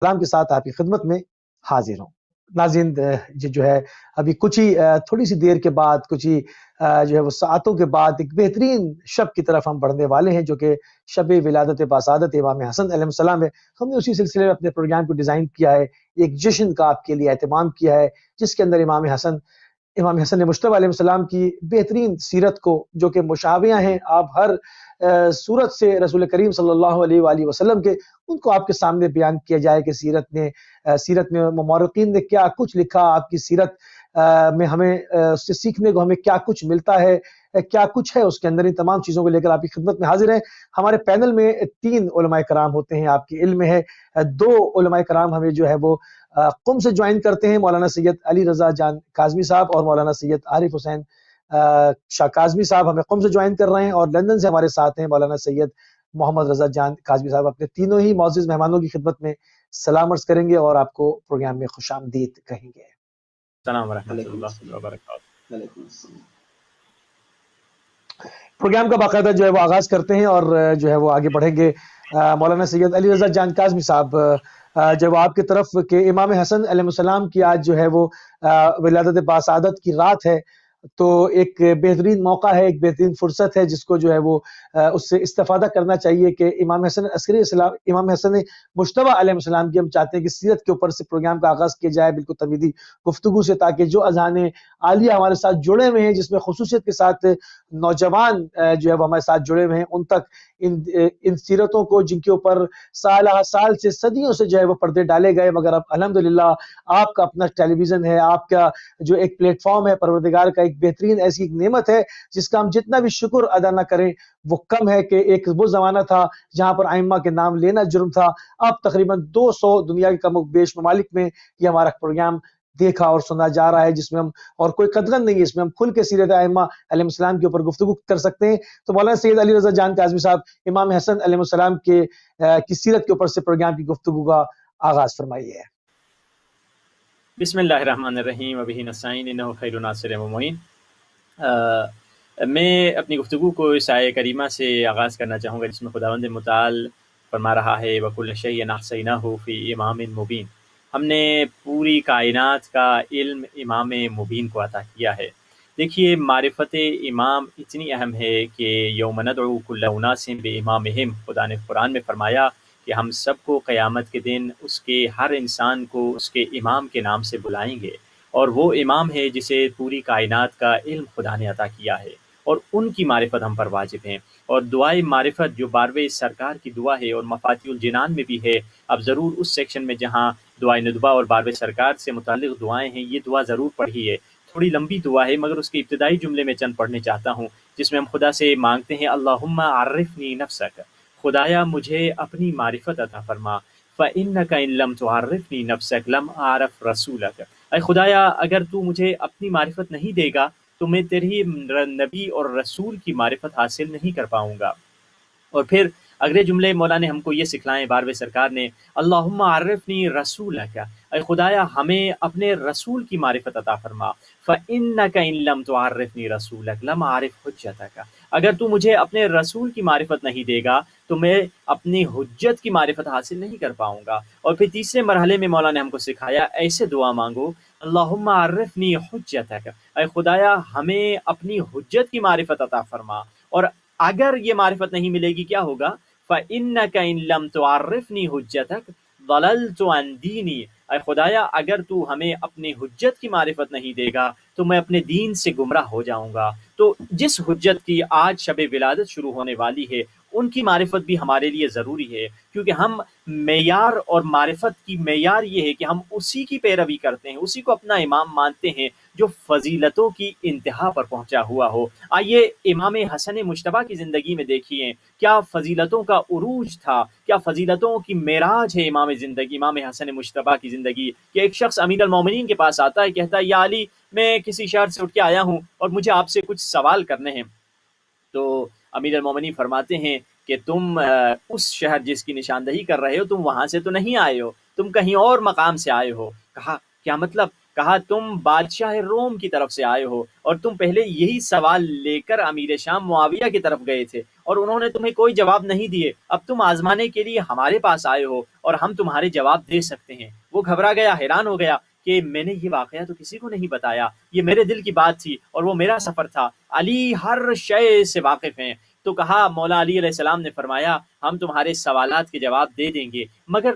سلام کے ساتھ آپ کی خدمت میں حاضر ہوں۔ ناظرین جو ہے ابھی کچھ ہی تھوڑی سی دیر کے بعد، کچھ ہی جو ہے وہ ساعتوں کے بعد ایک بہترین شب کی طرف ہم بڑھنے والے ہیں، جو کہ شب ولادت باسعادت امام حسن علیہ السلام ہے۔ ہم نے اسی سلسلے میں اپنے پروگرام کو ڈیزائن کیا ہے، ایک جشن کا آپ کے لیے اہتمام کیا ہے، جس کے اندر امام حسن مجتبیٰ علیہ السلام کی بہترین سیرت کو، جو کہ مشابہ ہیں آپ ہر صورت سے رسول کریم صلی اللہ علیہ وآلہ وسلم کے، ان کو آپ کے سامنے بیان کیا جائے کہ سیرت میں مورخین نے کیا کچھ لکھا، آپ کی سیرت میں ہمیں اس سے سیکھنے کو ہمیں کیا کچھ ملتا ہے، کیا کچھ ہے اس کے اندر۔ ان تمام چیزوں کو لے کر آپ کی خدمت میں حاضر ہیں۔ ہمارے پینل میں 3 علماء کرام ہوتے ہیں، آپ کے علم میں ہے 2 علماء کرام ہمیں جو ہے وہ قم سے جوائن کرتے ہیں، مولانا سید علی رضا جان کاظمی صاحب اور مولانا سید عارف حسین شاہ کاظمی صاحب ہمیں قم سے جوائن کر رہے ہیں، اور لندن سے ہمارے ساتھ ہیں مولانا سید محمد رضا جان کاظمی صاحب۔ اپنے تینوں ہی معزز مہمانوں کی خدمت میں سلام عرض کریں گے اور آپ کو پروگرام میں خوش آمدید کہیں گے۔ السلام ورحمۃ اللہ وبرکاتہ۔ پروگرام کا باقاعدہ جو ہے وہ آغاز کرتے ہیں اور جو ہے وہ آگے بڑھیں گے۔ مولانا سید علی رضا جان کاظمی صاحب، جب آپ کی طرف کہ امام حسن علیہ السلام کی آج جو ہے وہ ولادت باسعادت کی رات ہے، تو ایک بہترین موقع ہے، ایک بہترین فرصت ہے جس کو جو ہے وہ اس سے استفادہ کرنا چاہیے کہ امام حسن عسکری السلام، امام حسن مجتبیٰ علیہ السلام کی ہم چاہتے ہیں کہ سیرت کے اوپر سے پروگرام کا آغاز کیا جائے، بالکل تمیدی گفتگو سے، تاکہ جو اذہان عالیہ ہمارے ساتھ جڑے ہوئے ہیں، جس میں خصوصیت کے ساتھ نوجوان جو ہے وہ ہمارے ساتھ جڑے ہوئے ہیں، ان تک ان سیرتوں کو، جن کے اوپر سال سے صدیوں سے جو ہے وہ پردے ڈالے گئے، مگر اب الحمدللہ آپ کا اپنا ٹیلی ویژن ہے، آپ کا جو ایک پلیٹ فارم ہے، پروردگار کا ایک بہترین ایسی ایک نعمت ہے جس کا ہم جتنا بھی شکر ادا نہ کریں وہ کم ہے، کہ ایک وہ زمانہ تھا جہاں پر ائمہ کے نام لینا جرم تھا۔ اب تقریباً 200 دنیا کے کم و بیش ممالک میں یہ ہمارا پروگرام دیکھا اور سنا جا رہا ہے، جس میں ہم اور کوئی قدغن نہیں ہے، اس میں ہم کھل کے سیرت ائمہ علیہ السلام کے اوپر گفتگو کر سکتے ہیں۔ تو مولانا سید علی رضا جان کاظمی صاحب، امام حسن علیہ السلام کی سیرت کے اوپر سے پروگرام کی گفتگو کا آغاز فرمائیے۔ بسم اللہ الرحمن الرحیم، وبہ نستعین انہ خیر الناصر و معین۔ میں اپنی گفتگو کو اس آیہ کریمہ سے آغاز کرنا چاہوں گا، جس میں خداوند متعال فرما رہا ہے وَكُلَّ شَيْءٍ أَحْصَيْنَاهُ فِي إِمَامٍ مُبِينٍ۔ ہم نے پوری کائنات کا علم امام مبین کو عطا کیا ہے۔ دیکھیے، معرفت امام اتنی اہم ہے کہ یوم ندعو کل اناس بامامہم، خدا نے قرآن میں فرمایا کہ ہم سب کو قیامت کے دن اس کے ہر انسان کو اس کے امام کے نام سے بلائیں گے، اور وہ امام ہے جسے پوری کائنات کا علم خدا نے عطا کیا ہے، اور ان کی معرفت ہم پر واجب ہیں۔ اور دعائے معرفت جو 12ویں سرکار کی دعا ہے اور مفاتیح الجنان میں بھی ہے، اب ضرور اس سیکشن میں جہاں دعائے ندبہ اور 12ویں سرکار سے متعلق دعائیں ہیں، یہ دعا ضرور پڑھی ہے۔ تھوڑی لمبی دعا ہے، مگر اس کے ابتدائی جملے میں چند پڑھنے چاہتا ہوں، جس میں ہم خدا سے مانگتے ہیں اللہم عرفنی نفسک، خدایا مجھے اپنی معرفت عطا فرما، فإنک ان لم تعرفنی نفسک لم اعرف رسولک، اے خدایا اگر تو مجھے اپنی معرفت نہیں دے گا تو میں تیری نبی اور رسول کی معرفت حاصل نہیں کر پاؤں گا۔ اور پھر اگلے جملے مولا نے ہم کو یہ سکھلائیں 12ویں سرکار نے، اللہم عرفنی رسولک، اے خدایا ہمیں اپنے رسول کی معرفت عطا فرما، فإنک ان لم تعرفنی رسولک لم اعرف حجتک، اگر تو مجھے اپنے رسول کی معرفت نہیں دے گا تو میں اپنی حجت کی معرفت حاصل نہیں کر پاؤں گا۔ اور پھر تیسرے مرحلے میں مولا نے ہم کو سکھایا ایسے دعا مانگو، اللہم عرفنی حجتک، اے خدایا ہمیں اپنی حجت کی معرفت عطا فرما، اور اگر یہ معرفت نہیں ملے گی کیا ہوگا؟ فإنک ان لم تعرفنی حجتک ضللت عن دینی، اے خدایا اگر تو ہمیں اپنی حجت کی معرفت نہیں دے گا تو میں اپنے دین سے گمراہ ہو جاؤں گا۔ تو جس حجت کی آج شب ولادت شروع ہونے والی ہے، ان کی معرفت بھی ہمارے لیے ضروری ہے، کیونکہ ہم معیار اور معرفت کی معیار یہ ہے کہ ہم اسی کی پیروی کرتے ہیں، اسی کو اپنا امام مانتے ہیں جو فضیلتوں کی انتہا پر پہنچا ہوا ہو۔ آئیے امام حسن مجتبیٰ کی زندگی میں دیکھیے کیا فضیلتوں کا عروج تھا، کیا فضیلتوں کی معراج ہے امام حسن مجتبیٰ کی زندگی، کہ ایک شخص امیر المومنین کے پاس آتا ہے، کہتا ہے یا علی میں کسی شہر سے اٹھ کے آیا ہوں اور مجھے آپ سے کچھ سوال کرنے ہیں۔ تو امیر المومنین فرماتے ہیں کہ تم اس شہر جس کی نشاندہی کر رہے ہو، تم وہاں سے تو نہیں آئے ہو، تم کہیں اور مقام سے آئے ہو۔ کہا کیا مطلب؟ کہا تم بادشاہ روم کی طرف سے آئے ہو اور تم پہلے یہی سوال لے کر امیر شام معاویہ کی طرف گئے تھے اور انہوں نے تمہیں کوئی جواب نہیں دیے، اب تم آزمانے کے لیے ہمارے پاس آئے ہو اور ہم تمہارے جواب دے سکتے ہیں۔ وہ گھبرا گیا، حیران ہو گیا کہ میں نے یہ واقعہ تو کسی کو نہیں بتایا، یہ میرے دل کی بات تھی اور وہ میرا سفر تھا، علی ہر شے سے واقف ہیں۔ تو کہا، مولا علی علیہ السلام نے فرمایا ہم تمہارے سوالات کے جواب دے دیں گے، مگر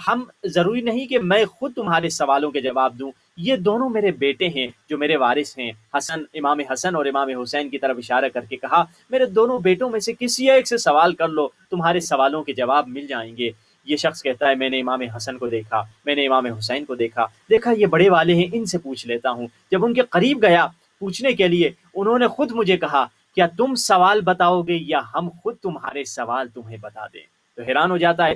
ہم ضروری نہیں کہ میں خود تمہارے سوالوں کے جواب دوں، یہ دونوں میرے بیٹے ہیں جو میرے وارث ہیں۔ امام حسن اور امام حسین کی طرف اشارہ کر کے کہا، میرے دونوں بیٹوں میں سے کسی ایک سے سوال کر لو، تمہارے سوالوں کے جواب مل جائیں گے۔ یہ شخص کہتا ہے، میں نے امام حسن کو دیکھا، میں نے امام حسین کو دیکھا یہ بڑے والے ہیں، ان سے پوچھ لیتا ہوں۔ جب ان کے قریب گیا پوچھنے کے لیے، انہوں نے خود مجھے کہا، کیا تم سوال بتاؤ گے یا ہم خود تمہارے سوال تمہیں بتا دیں؟ تو حیران ہو جاتا ہے،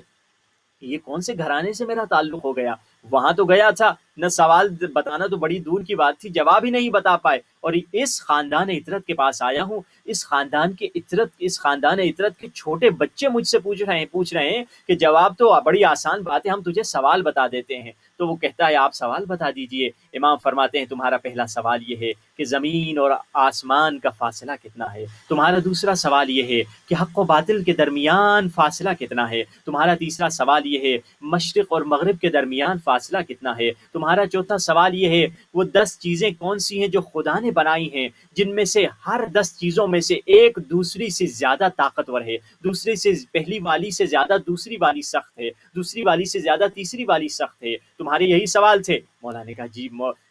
یہ کون سے گھرانے سے میرا تعلق ہو گیا؟ وہاں تو گیا تھا، نہ سوال بتانا تو بڑی دور کی بات تھی، جواب ہی نہیں بتا پائے، اور اس خاندان عطرت کے پاس آیا ہوں، اس خاندان عطرت کے چھوٹے بچے مجھ سے پوچھ رہے ہیں کہ جواب تو بڑی آسان بات ہے، ہم تجھے سوال بتا دیتے ہیں۔ تو وہ کہتا ہے، آپ سوال بتا دیجئے۔ امام فرماتے ہیں، تمہارا پہلا سوال یہ ہے کہ زمین اور آسمان کا فاصلہ کتنا ہے، تمہارا دوسرا سوال یہ ہے کہ حق و باطل کے درمیان فاصلہ کتنا ہے، تمہارا تیسرا سوال یہ ہے مشرق اور مغرب کے درمیان فاصلہ کتنا ہے، تمہارا چوتھا سوال یہ ہے وہ 10 چیزیں کون سی ہیں جو خدا نے بنائی ہیں، جن میں سے ہر 10 چیزوں میں سے ایک دوسری سے زیادہ طاقتور ہے، دوسری سے پہلی والی سے زیادہ دوسری والی سخت ہے، دوسری والی سے زیادہ تیسری والی سخت ہے، تمہارے یہی سوال تھے؟ مولا نے کہا جی۔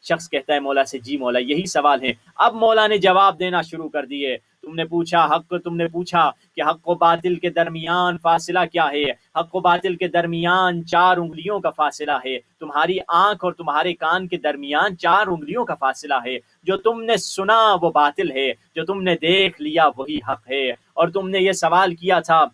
شخص کہتا ہے مولا سے، جی مولا یہی سوال ہے۔ اب مولا نے جواب دینا شروع کر دیے، تم نے پوچھا کہ حق و باطل کے درمیان فاصلہ کیا ہے، حق و باطل کے درمیان 4 انگلیوں کا فاصلہ ہے، تمہاری آنکھ اور تمہارے کان کے درمیان 4 انگلیوں کا فاصلہ ہے، جو تم نے سنا وہ باطل ہے، جو تم نے دیکھ لیا وہی حق ہے، اور تم نے یہ سوال کیا تھا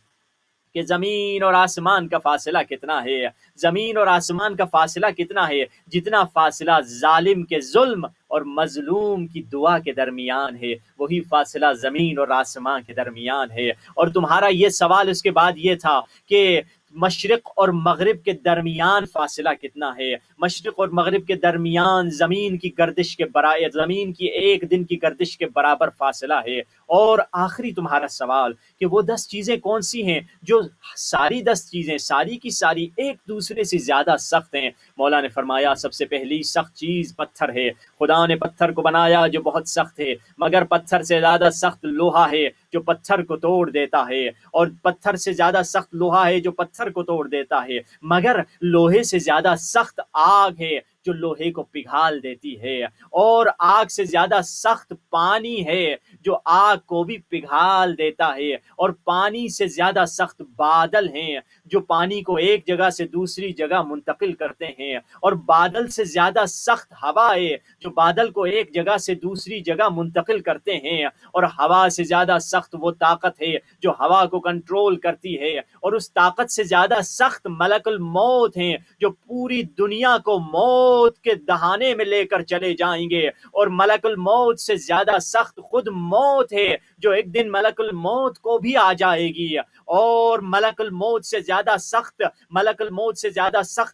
کہ زمین اور آسمان کا فاصلہ کتنا ہے، زمین اور آسمان کا فاصلہ کتنا ہے، جتنا فاصلہ ظالم کے ظلم اور مظلوم کی دعا کے درمیان ہے، وہی فاصلہ زمین اور آسمان کے درمیان ہے۔ اور تمہارا یہ سوال اس کے بعد یہ تھا کہ مشرق اور مغرب کے درمیان فاصلہ کتنا ہے، مشرق اور مغرب کے درمیان زمین کی گردش کے برابر، زمین کی ایک دن کی گردش کے برابر فاصلہ ہے۔ اور آخری تمہارا سوال کہ وہ 10 چیزیں کون سی ہیں جو ساری 10 چیزیں ساری کی ساری ایک دوسرے سے زیادہ سخت ہیں۔ مولا نے فرمایا سب سے پہلی سخت چیز پتھر ہے، خدا نے پتھر کو بنایا جو بہت سخت ہے، مگر پتھر سے زیادہ سخت لوہا ہے جو پتھر کو توڑ دیتا ہے، اور پتھر سے زیادہ سخت لوہا ہے جو پتھر کو توڑ دیتا ہے، مگر لوہے سے زیادہ سخت آگ ہے جو لوہے کو پگھال دیتی ہے، اور آگ سے زیادہ سخت پانی ہے جو آگ کو بھی پگھال دیتا ہے، اور پانی سے زیادہ سخت بادل ہیں جو پانی کو ایک جگہ سے دوسری جگہ منتقل کرتے ہیں، اور بادل سے زیادہ سخت ہوائیں جو بادل کو ایک جگہ سے دوسری جگہ منتقل کرتے ہیں، اور ہوا سے زیادہ سخت وہ طاقت ہے جو ہوا کو کنٹرول کرتی ہے، اور اس طاقت سے زیادہ سخت ملک الموت ہیں جو پوری دنیا کو موت کے دہانے میں لے کر چلے جائیں گے، اور ملک الموت سے زیادہ سخت خود موت ہے جو ایک دن ملک الموت کو بھی آ جائے گی، اور ملک الموت سے زیادہ سخت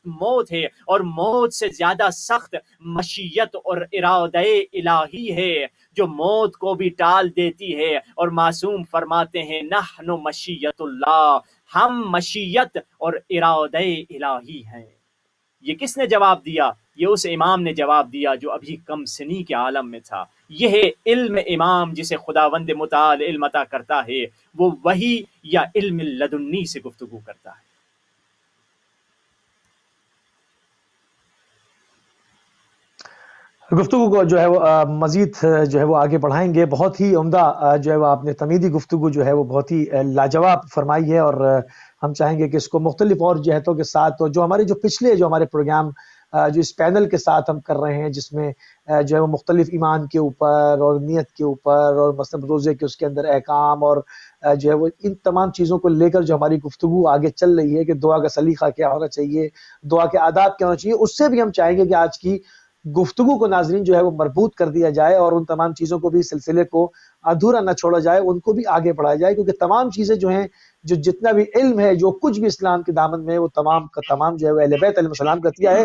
موت ہے، اور موت سے زیادہ سخت مشیت اور ارادہ الہی ہے جو موت کو بھی ٹال دیتی ہے۔ اور معصوم فرماتے ہیں نحن مشیت اللہ، ہم مشیت اور ارادہ الہی ہیں۔ یہ کس نے جواب دیا؟ یہ اس امام نے جواب دیا جو ابھی کم سنی کے عالم میں تھا۔ یہ ہے علم امام جسے خداوند متعال علم عطا کرتا ہے، وہ وحی یا علم لدنی سے گفتگو کرتا ہے۔ گفتگو کو جو ہے وہ مزید جو ہے وہ آگے بڑھائیں گے۔ بہت ہی عمدہ جو ہے وہ آپ نے تمیدی گفتگو جو ہے وہ بہت ہی لاجواب فرمائی ہے، اور ہم چاہیں گے کہ اس کو مختلف اور جہتوں کے ساتھ جو ہمارے پچھلے پروگرام جو اس پینل کے ساتھ ہم کر رہے ہیں، جس میں جو ہے وہ مختلف ایمان کے اوپر اور نیت کے اوپر اور مثلا روزے کے اس کے اندر احکام اور جو ہے وہ ان تمام چیزوں کو لے کر جو ہماری گفتگو آگے چل رہی ہے کہ دعا کا سلیقہ کیا ہونا چاہیے، دعا کے آداب کیا ہونا چاہیے، اس سے بھی ہم چاہیں گے کہ آج کی گفتگو کو ناظرین جو ہے وہ مربوط کر دیا جائے، اور ان تمام چیزوں کو بھی سلسلے کو ادھورا نہ چھوڑا جائے، ان کو بھی آگے بڑھایا جائے، کیونکہ تمام چیزیں جو ہیں، جو جتنا بھی علم ہے، جو کچھ بھی اسلام کے دامن میں ہے، وہ تمام کا تمام جو ہے وہ اہل بیت علیہ السلام کا عطیہ ہے۔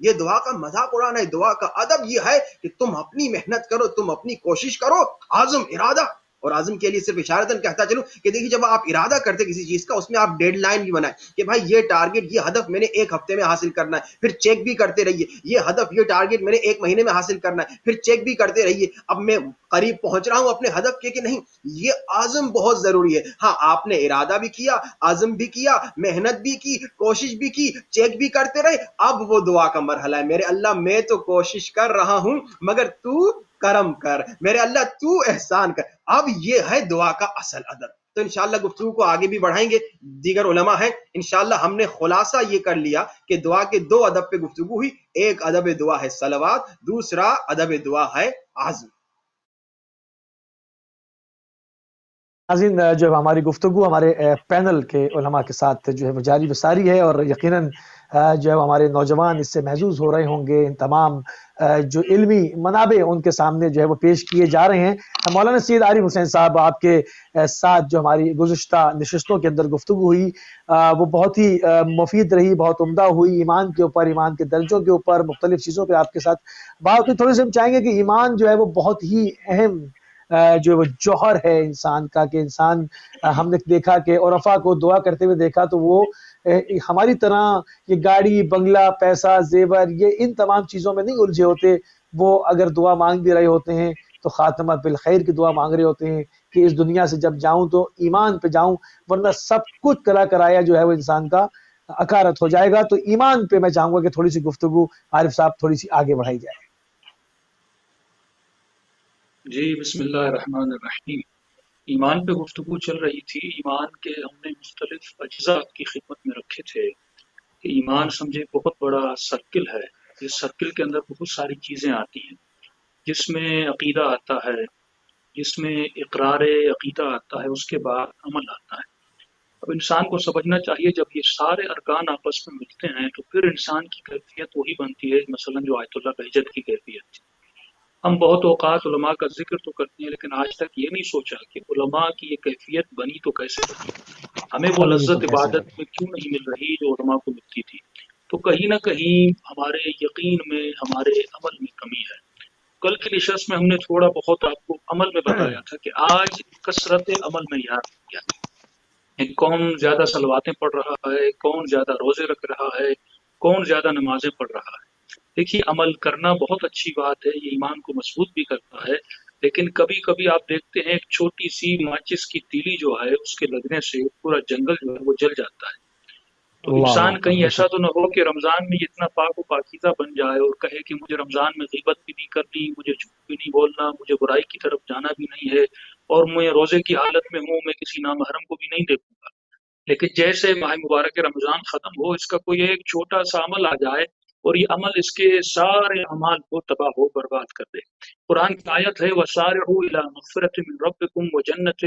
یہ دعا کا مذاق اڑانا ہے. دعا کا ادب یہ ہے کہ تم اپنی محنت کرو, تم اپنی کوشش کرو, عزم ارادہ. اور عزم کے لیے صرف اشارتاً کہتا چلوں کہ دیکھیے جب آپ ارادہ کرتے کسی چیز کا, اس میں آپ ڈیڈ لائن بھی بنائیں کہ بھائی یہ ٹارگٹ, یہ ہدف میں نے 1 ہفتے میں حاصل کرنا ہے, پھر چیک بھی کرتے رہیے. یہ ہدف, یہ ٹارگٹ میں نے 1 مہینے میں حاصل کرنا ہے, پھر چیک بھی کرتے رہیے اب میں قریب پہنچ رہا ہوں اپنے ہدف کے کہ نہیں. یہ عزم بہت ضروری ہے. ہاں آپ نے ارادہ بھی کیا, عزم بھی کیا, محنت بھی کی, کوشش بھی کی, چیک بھی کرتے رہے. اب وہ دعا کا مرحلہ ہے, میرے اللہ میں تو کوشش کر رہا ہوں مگر تو کرم کر, میرے اللہ تو احسان کر. اب یہ ہے دعا کا اصل ادب. تو انشاءاللہ گفتگو کو آگے بھی بڑھائیں گے, دیگر علماء ہیں. انشاءاللہ ہم نے خلاصہ یہ کر لیا کہ دعا کے 2 ادب پہ گفتگو ہوئی. ایک ادب دعا ہے صلوات, دوسرا ادب دعا ہے عزم. ناظرین جو ہے ہماری گفتگو ہمارے پینل کے علماء کے ساتھ جو ہے وہ جاری و ساری ہے, اور یقیناً جو ہے ہمارے نوجوان اس سے محظوظ ہو رہے ہوں گے. ان تمام جو علمی منابع ان کے سامنے جو ہے وہ پیش کیے جا رہے ہیں. مولانا سید عارف حسین صاحب, آپ کے ساتھ جو ہماری گزشتہ نشستوں کے اندر گفتگو ہوئی وہ بہت ہی مفید رہی, بہت عمدہ ہوئی. ایمان کے اوپر, ایمان کے درجوں کے اوپر, مختلف چیزوں پہ آپ کے ساتھ بات ہوئی. تھوڑے سے ہم چاہیں گے کہ ایمان جو ہے وہ بہت ہی اہم جو وہ جوہر ہے انسان کا, کہ انسان ہم نے دیکھا کہ عرفا کو دعا کرتے ہوئے دیکھا تو وہ ہماری طرح یہ گاڑی, بنگلہ, پیسہ, زیور, یہ ان تمام چیزوں میں نہیں الجھے ہوتے. وہ اگر دعا مانگ بھی رہے ہوتے ہیں تو خاتمہ بالخیر کی دعا مانگ رہے ہوتے ہیں کہ اس دنیا سے جب جاؤں تو ایمان پہ جاؤں, ورنہ سب کچھ کرا کرایا جو ہے وہ انسان کا اکارت ہو جائے گا. تو ایمان پہ میں چاہوں گا کہ تھوڑی سی گفتگو عارف صاحب تھوڑی سی آگے بڑھائی جائے. جی بسم اللہ الرحمن الرحیم. ایمان پہ گفتگو چل رہی تھی. ایمان کے ہم نے مختلف اجزاء کی خدمت میں رکھے تھے کہ ایمان سمجھے بہت بڑا سرکل ہے. اس سرکل کے اندر بہت ساری چیزیں آتی ہیں, جس میں عقیدہ آتا ہے, جس میں اقرار عقیدہ آتا ہے, اس کے بعد عمل آتا ہے. اب انسان کو سمجھنا چاہیے جب یہ سارے ارکان آپس میں ملتے ہیں تو پھر انسان کی کیفیت وہی بنتی ہے مثلا جو آیت اللہ بہجت کی کیفیت تھی. ہم بہت اوقات علماء کا ذکر تو کرتے ہیں لیکن آج تک یہ نہیں سوچا کہ علماء کی یہ کیفیت بنی تو کیسے بنی, ہمیں وہ لذت عبادت میں کیوں نہیں مل رہی جو علماء کو ملتی تھی. تو کہیں نہ کہیں ہمارے یقین میں, ہمارے عمل میں کمی ہے. کل کی نشست میں ہم نے تھوڑا بہت آپ کو عمل میں بتایا تھا کہ آج کثرت عمل میں یاد کیا, کون زیادہ صلواتیں پڑھ رہا ہے, کون زیادہ روزے رکھ رہا ہے, کون زیادہ نمازیں پڑھ رہا ہے. دیکھیے عمل کرنا بہت اچھی بات ہے, یہ ایمان کو مضبوط بھی کرتا ہے, لیکن کبھی کبھی آپ دیکھتے ہیں ایک چھوٹی سی ماچس کی تیلی جو ہے اس کے لگنے سے پورا جنگل جو ہے وہ جل جاتا ہے. تو انسان کہیں ایسا تو نہ ہو کہ رمضان میں اتنا پاک و پاکیزہ بن جائے اور کہے کہ مجھے رمضان میں غیبت بھی نہیں کرنی, مجھے جھوٹ بھی نہیں بولنا, مجھے برائی کی طرف جانا بھی نہیں ہے, اور میں روزے کی حالت میں ہوں, میں کسی نامحرم کو بھی نہیں دیکھوں گا. لیکن جیسے ماہ مبارک رمضان ختم ہو, اس کا کوئی ایک چھوٹا سا عمل آ جائے اور یہ عمل اس کے سارے اعمال کو تباہ و برباد کر دے. قرآن کی آیت ہے وَسَارِعُوا إِلَىٰ مَغْفِرَةٍ مِّن رَّبِّكُمْ وَجَنَّةٍ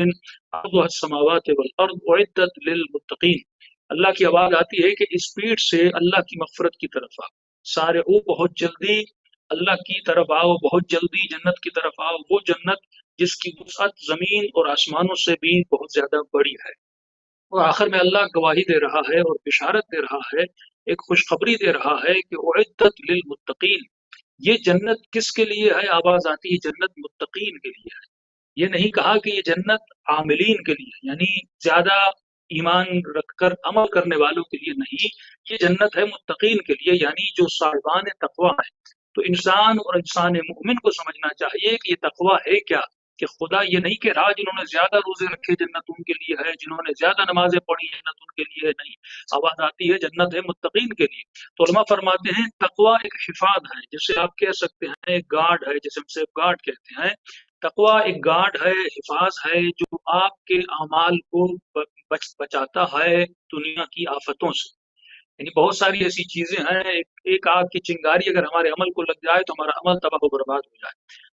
عَرْضُهَا السَّمَاوَاتُ وَالْأَرْضُ أُعِدَّتْ لِلْمُتَّقِينَ. اللہ کی آواز آتی ہے کہ اسپیڈ سے اللہ کی مغفرت کی طرف آؤ. سارعوا, بہت جلدی اللہ کی طرف آؤ, بہت جلدی جنت کی طرف آؤ, وہ جنت جس کی وسعت زمین اور آسمانوں سے بھی بہت زیادہ بڑی ہے. اور آخر میں اللہ گواہی دے رہا ہے اور بشارت دے رہا ہے, ایک خوشخبری دے رہا ہے کہ اعدت للمتقین. یہ جنت کس کے لیے ہے؟ آواز آتی ہے جنت متقین کے لیے ہے. یہ نہیں کہا کہ یہ جنت عاملین کے لیے, یعنی زیادہ ایمان رکھ کر عمل کرنے والوں کے لیے نہیں, یہ جنت ہے متقین کے لیے, یعنی جو صاحبان تقوی ہے. تو انسان اور انسان مومن کو سمجھنا چاہیے کہ یہ تقوی ہے کیا, کہ خدا یہ نہیں کہہ رہا جنہوں نے زیادہ روزے رکھے جنت ان کے لیے ہے, جنہوں نے زیادہ نمازیں پڑھی جنت ان کے لیے ہے. نہیں, آواز آتی ہے جنت ہے متقین کے لیے. تو علماء فرماتے ہیں تقوی ایک حفاظ ہے, جسے آپ کہہ سکتے ہیں ایک گارڈ ہے, جسے ہم سیف گارڈ کہتے ہیں. تقوی ایک گارڈ ہے, حفاظ ہے, جو آپ کے اعمال کو بچاتا ہے دنیا کی آفتوں سے. یعنی بہت ساری ایسی چیزیں ہیں, ایک آگ کی چنگاری اگر ہمارے عمل کو لگ جائے تو ہمارا عمل تباہ و برباد ہو جائے.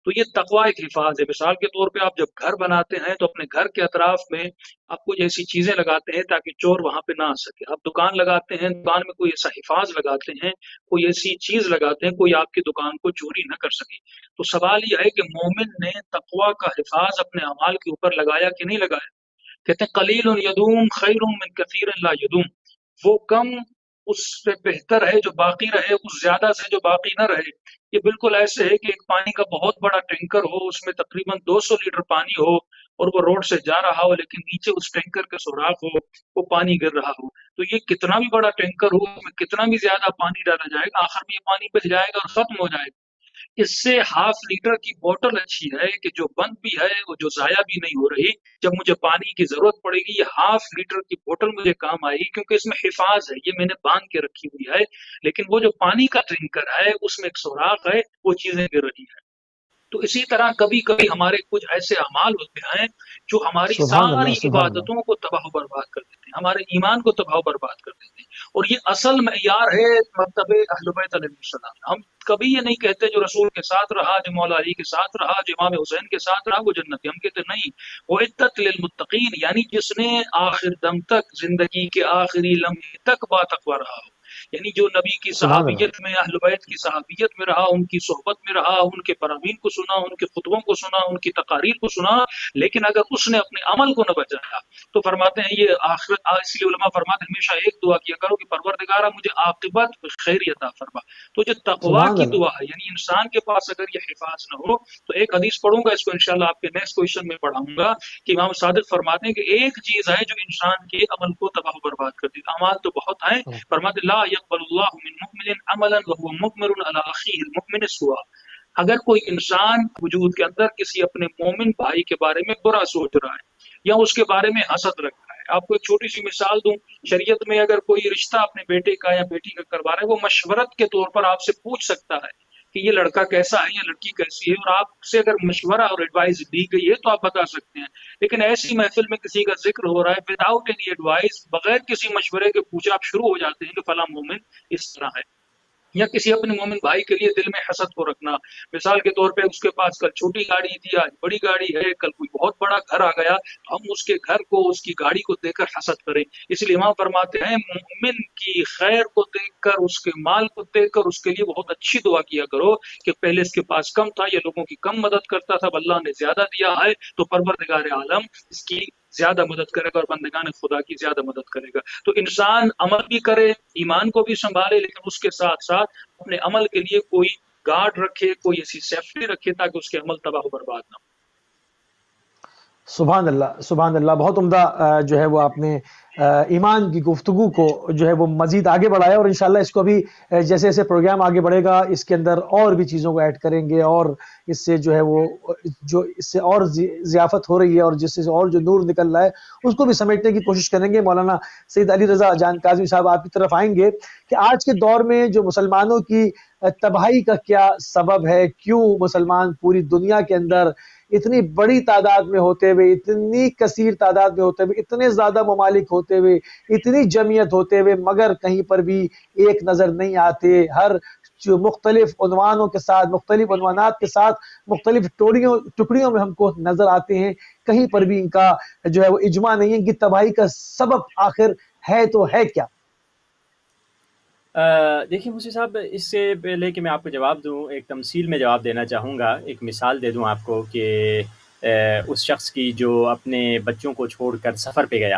تو یہ تقوی ایک حفاظ ہے. مثال کے طور پہ آپ جب گھر بناتے ہیں تو اپنے گھر کے اطراف میں آپ کچھ ایسی چیزیں لگاتے ہیں تاکہ چور وہاں پہ نہ آ سکے. آپ دکان لگاتے ہیں, دکان میں کوئی ایسا حفاظ لگاتے ہیں, کوئی ایسی چیز لگاتے ہیں, کوئی آپ کی دکان کو چوری نہ کر سکے. تو سوال یہ ہے کہ مومن نے تقوی کا حفاظ اپنے اعمال کے اوپر لگایا کہ نہیں لگایا؟ کہتے ہیں قلیل یدوم خیر من کثیر لا یدوم. وہ کم اس سے بہتر ہے جو باقی رہے اس زیادہ سے جو باقی نہ رہے. یہ بالکل ایسے ہے کہ ایک پانی کا بہت بڑا ٹینکر ہو، اس میں تقریباً 200 لیٹر پانی ہو اور وہ روڈ سے جا رہا ہو، لیکن نیچے اس ٹینکر کے سوراخ ہو، وہ پانی گر رہا ہو. تو یہ کتنا بھی بڑا ٹینکر ہو، اس میں کتنا بھی زیادہ پانی ڈالا جائے گا، آخر میں یہ پانی بہ جائے گا اور ختم ہو جائے گا. اس سے ہاف لیٹر کی بوتل اچھی ہے کہ جو بند بھی ہے، وہ جو ضائع بھی نہیں ہو رہی. جب مجھے پانی کی ضرورت پڑے گی، یہ ہاف لیٹر کی بوتل مجھے کام آئے گی، کیونکہ اس میں حفاظ ہے، یہ میں نے باندھ کے رکھی ہوئی ہے. لیکن وہ جو پانی کا ٹینکر ہے، اس میں ایک سوراخ ہے، وہ چیزیں گر رہی ہیں. تو اسی طرح کبھی کبھی ہمارے کچھ ایسے اعمال ہوتے ہیں جو ہماری سبحان اللہ، ساری سبحان اللہ. عبادتوں کو تباہ و برباد کر دیتے ہیں، ہمارے ایمان کو تباہ و برباد کر دیتے ہیں. اور یہ اصل معیار ہے مرتبہ اہل بیت علیہ السلام. ہم کبھی یہ نہیں کہتے جو رسول کے ساتھ رہا، جو مولا علی کے ساتھ رہا، جو امام حسین کے ساتھ رہا، وہ جنتی. ہم کہتے نہیں، وہ عدت للمتقین، یعنی جس نے آخر دم تک، زندگی کے آخری لمحے تک با تقوی رہا ہو، یعنی جو نبی کی سبحان اللہ. صحابیت میں، اہل بیت کی صحابیت میں رہا، ان کی صحبت میں رہا، ان کے فرامین کو سنا، ان کے خطبوں کو سنا، ان کی تقاریر کو سنا، لیکن اگر اس نے اپنے عمل کو نہ بچایا تو فرماتے ہیں یہ آخرت. اس لیے علماء فرماتے ہیں ہمیشہ ایک دعا کیا کرو کہ پروردگارا مجھے عاقبت خیر عطا فرما. تو جو تقوا سبحان کی اللہ. دعا ہے، یعنی انسان کے پاس اگر یہ حفاظ نہ ہو تو ایک حدیث پڑھوں گا، اس کو انشاءاللہ آپ کے نیکسٹ کویشچن میں پڑھاؤں گا، کہ امام صادق فرماتے ہیں کہ ایک چیز ہے جو انسان کے عمل کو تباہ و برباد کر دیتی. اعمال تو بہت ہیں، فرماتے لا يقبل اللہ من مؤمن عملا وهو مقمر على اخيه المؤمن سوءا. اگر کوئی انسان وجود کے اندر کسی اپنے مومن بھائی کے بارے میں برا سوچ رہا ہے یا اس کے بارے میں حسد رکھ رہا ہے. آپ کو ایک چھوٹی سی مثال دوں، شریعت میں اگر کوئی رشتہ اپنے بیٹے کا یا بیٹی کا کروا رہا ہے، وہ مشورت کے طور پر آپ سے پوچھ سکتا ہے کہ یہ لڑکا کیسا ہے یا لڑکی کیسی ہے، اور آپ سے اگر مشورہ اور ایڈوائز دی گئی ہے تو آپ بتا سکتے ہیں. لیکن ایسی محفل میں کسی کا ذکر ہو رہا ہے وداؤٹ اینی ایڈوائز، بغیر کسی مشورے کے پوچھے آپ شروع ہو جاتے ہیں کہ فلاں مومن اس طرح ہے. یا کسی اپنے مومن بھائی کے لیے دل میں حسد کو رکھنا. مثال کے طور پہ اس کے پاس کل چھوٹی گاڑی تھی، آج بڑی گاڑی ہے، کل کوئی بہت بڑا گھر آ گیا، ہم اس کے گھر کو، اس کی گاڑی کو دیکھ کر حسد کریں. اس لیے امام فرماتے ہیں مومن کی خیر کو دیکھ کر، اس کے مال کو دیکھ کر اس کے لیے بہت اچھی دعا کیا کرو کہ پہلے اس کے پاس کم تھا، یہ لوگوں کی کم مدد کرتا تھا، اللہ نے زیادہ دیا ہے تو پروردگار عالم اس کی زیادہ مدد کرے گا اور بندگان خدا کی زیادہ مدد کرے گا. تو انسان عمل بھی کرے، ایمان کو بھی سنبھالے، لیکن اس کے ساتھ ساتھ اپنے عمل کے لیے کوئی گارڈ رکھے، کوئی ایسی سیفٹی رکھے تاکہ اس کے عمل تباہ و برباد نہ ہو. سبحان اللہ، سبحان اللہ. بہت عمدہ جو ہے وہ آپ نے ایمان کی گفتگو کو جو ہے وہ مزید آگے بڑھایا، اور انشاءاللہ اس کو بھی جیسے جیسے پروگرام آگے بڑھے گا اس کے اندر اور بھی چیزوں کو ایڈ کریں گے، اور اس سے جو ہے وہ جو اس سے اور ضیافت ہو رہی ہے اور جس سے اور جو نور نکل رہا ہے اس کو بھی سمیٹنے کی کوشش کریں گے. مولانا سید علی رضا جان کاظمی صاحب آپ کی طرف آئیں گے کہ آج کے دور میں جو مسلمانوں کی تباہی کا کیا سبب ہے، کیوں مسلمان پوری دنیا کے اندر اتنی بڑی تعداد میں ہوتے ہوئے، اتنی کثیر تعداد میں ہوتے ہوئے، اتنے زیادہ ممالک ہوتے ہوئے، اتنی جمعیت ہوتے ہوئے، مگر کہیں پر بھی ایک نظر نہیں آتے. ہر جو مختلف عنوانوں کے ساتھ، مختلف عنوانات کے ساتھ، مختلف ٹکڑیوں میں ہم کو نظر آتے ہیں، کہیں پر بھی ان کا جو ہے وہ اجماع نہیں ہے. ان کی تباہی کا سبب آخر ہے تو ہے کیا؟ دیکھیے موسی صاحب، اس سے پہلے کہ میں آپ کو جواب دوں، ایک تمثیل میں جواب دینا چاہوں گا. ایک مثال دے دوں آپ کو کہ اس شخص کی جو اپنے بچوں کو چھوڑ کر سفر پہ گیا.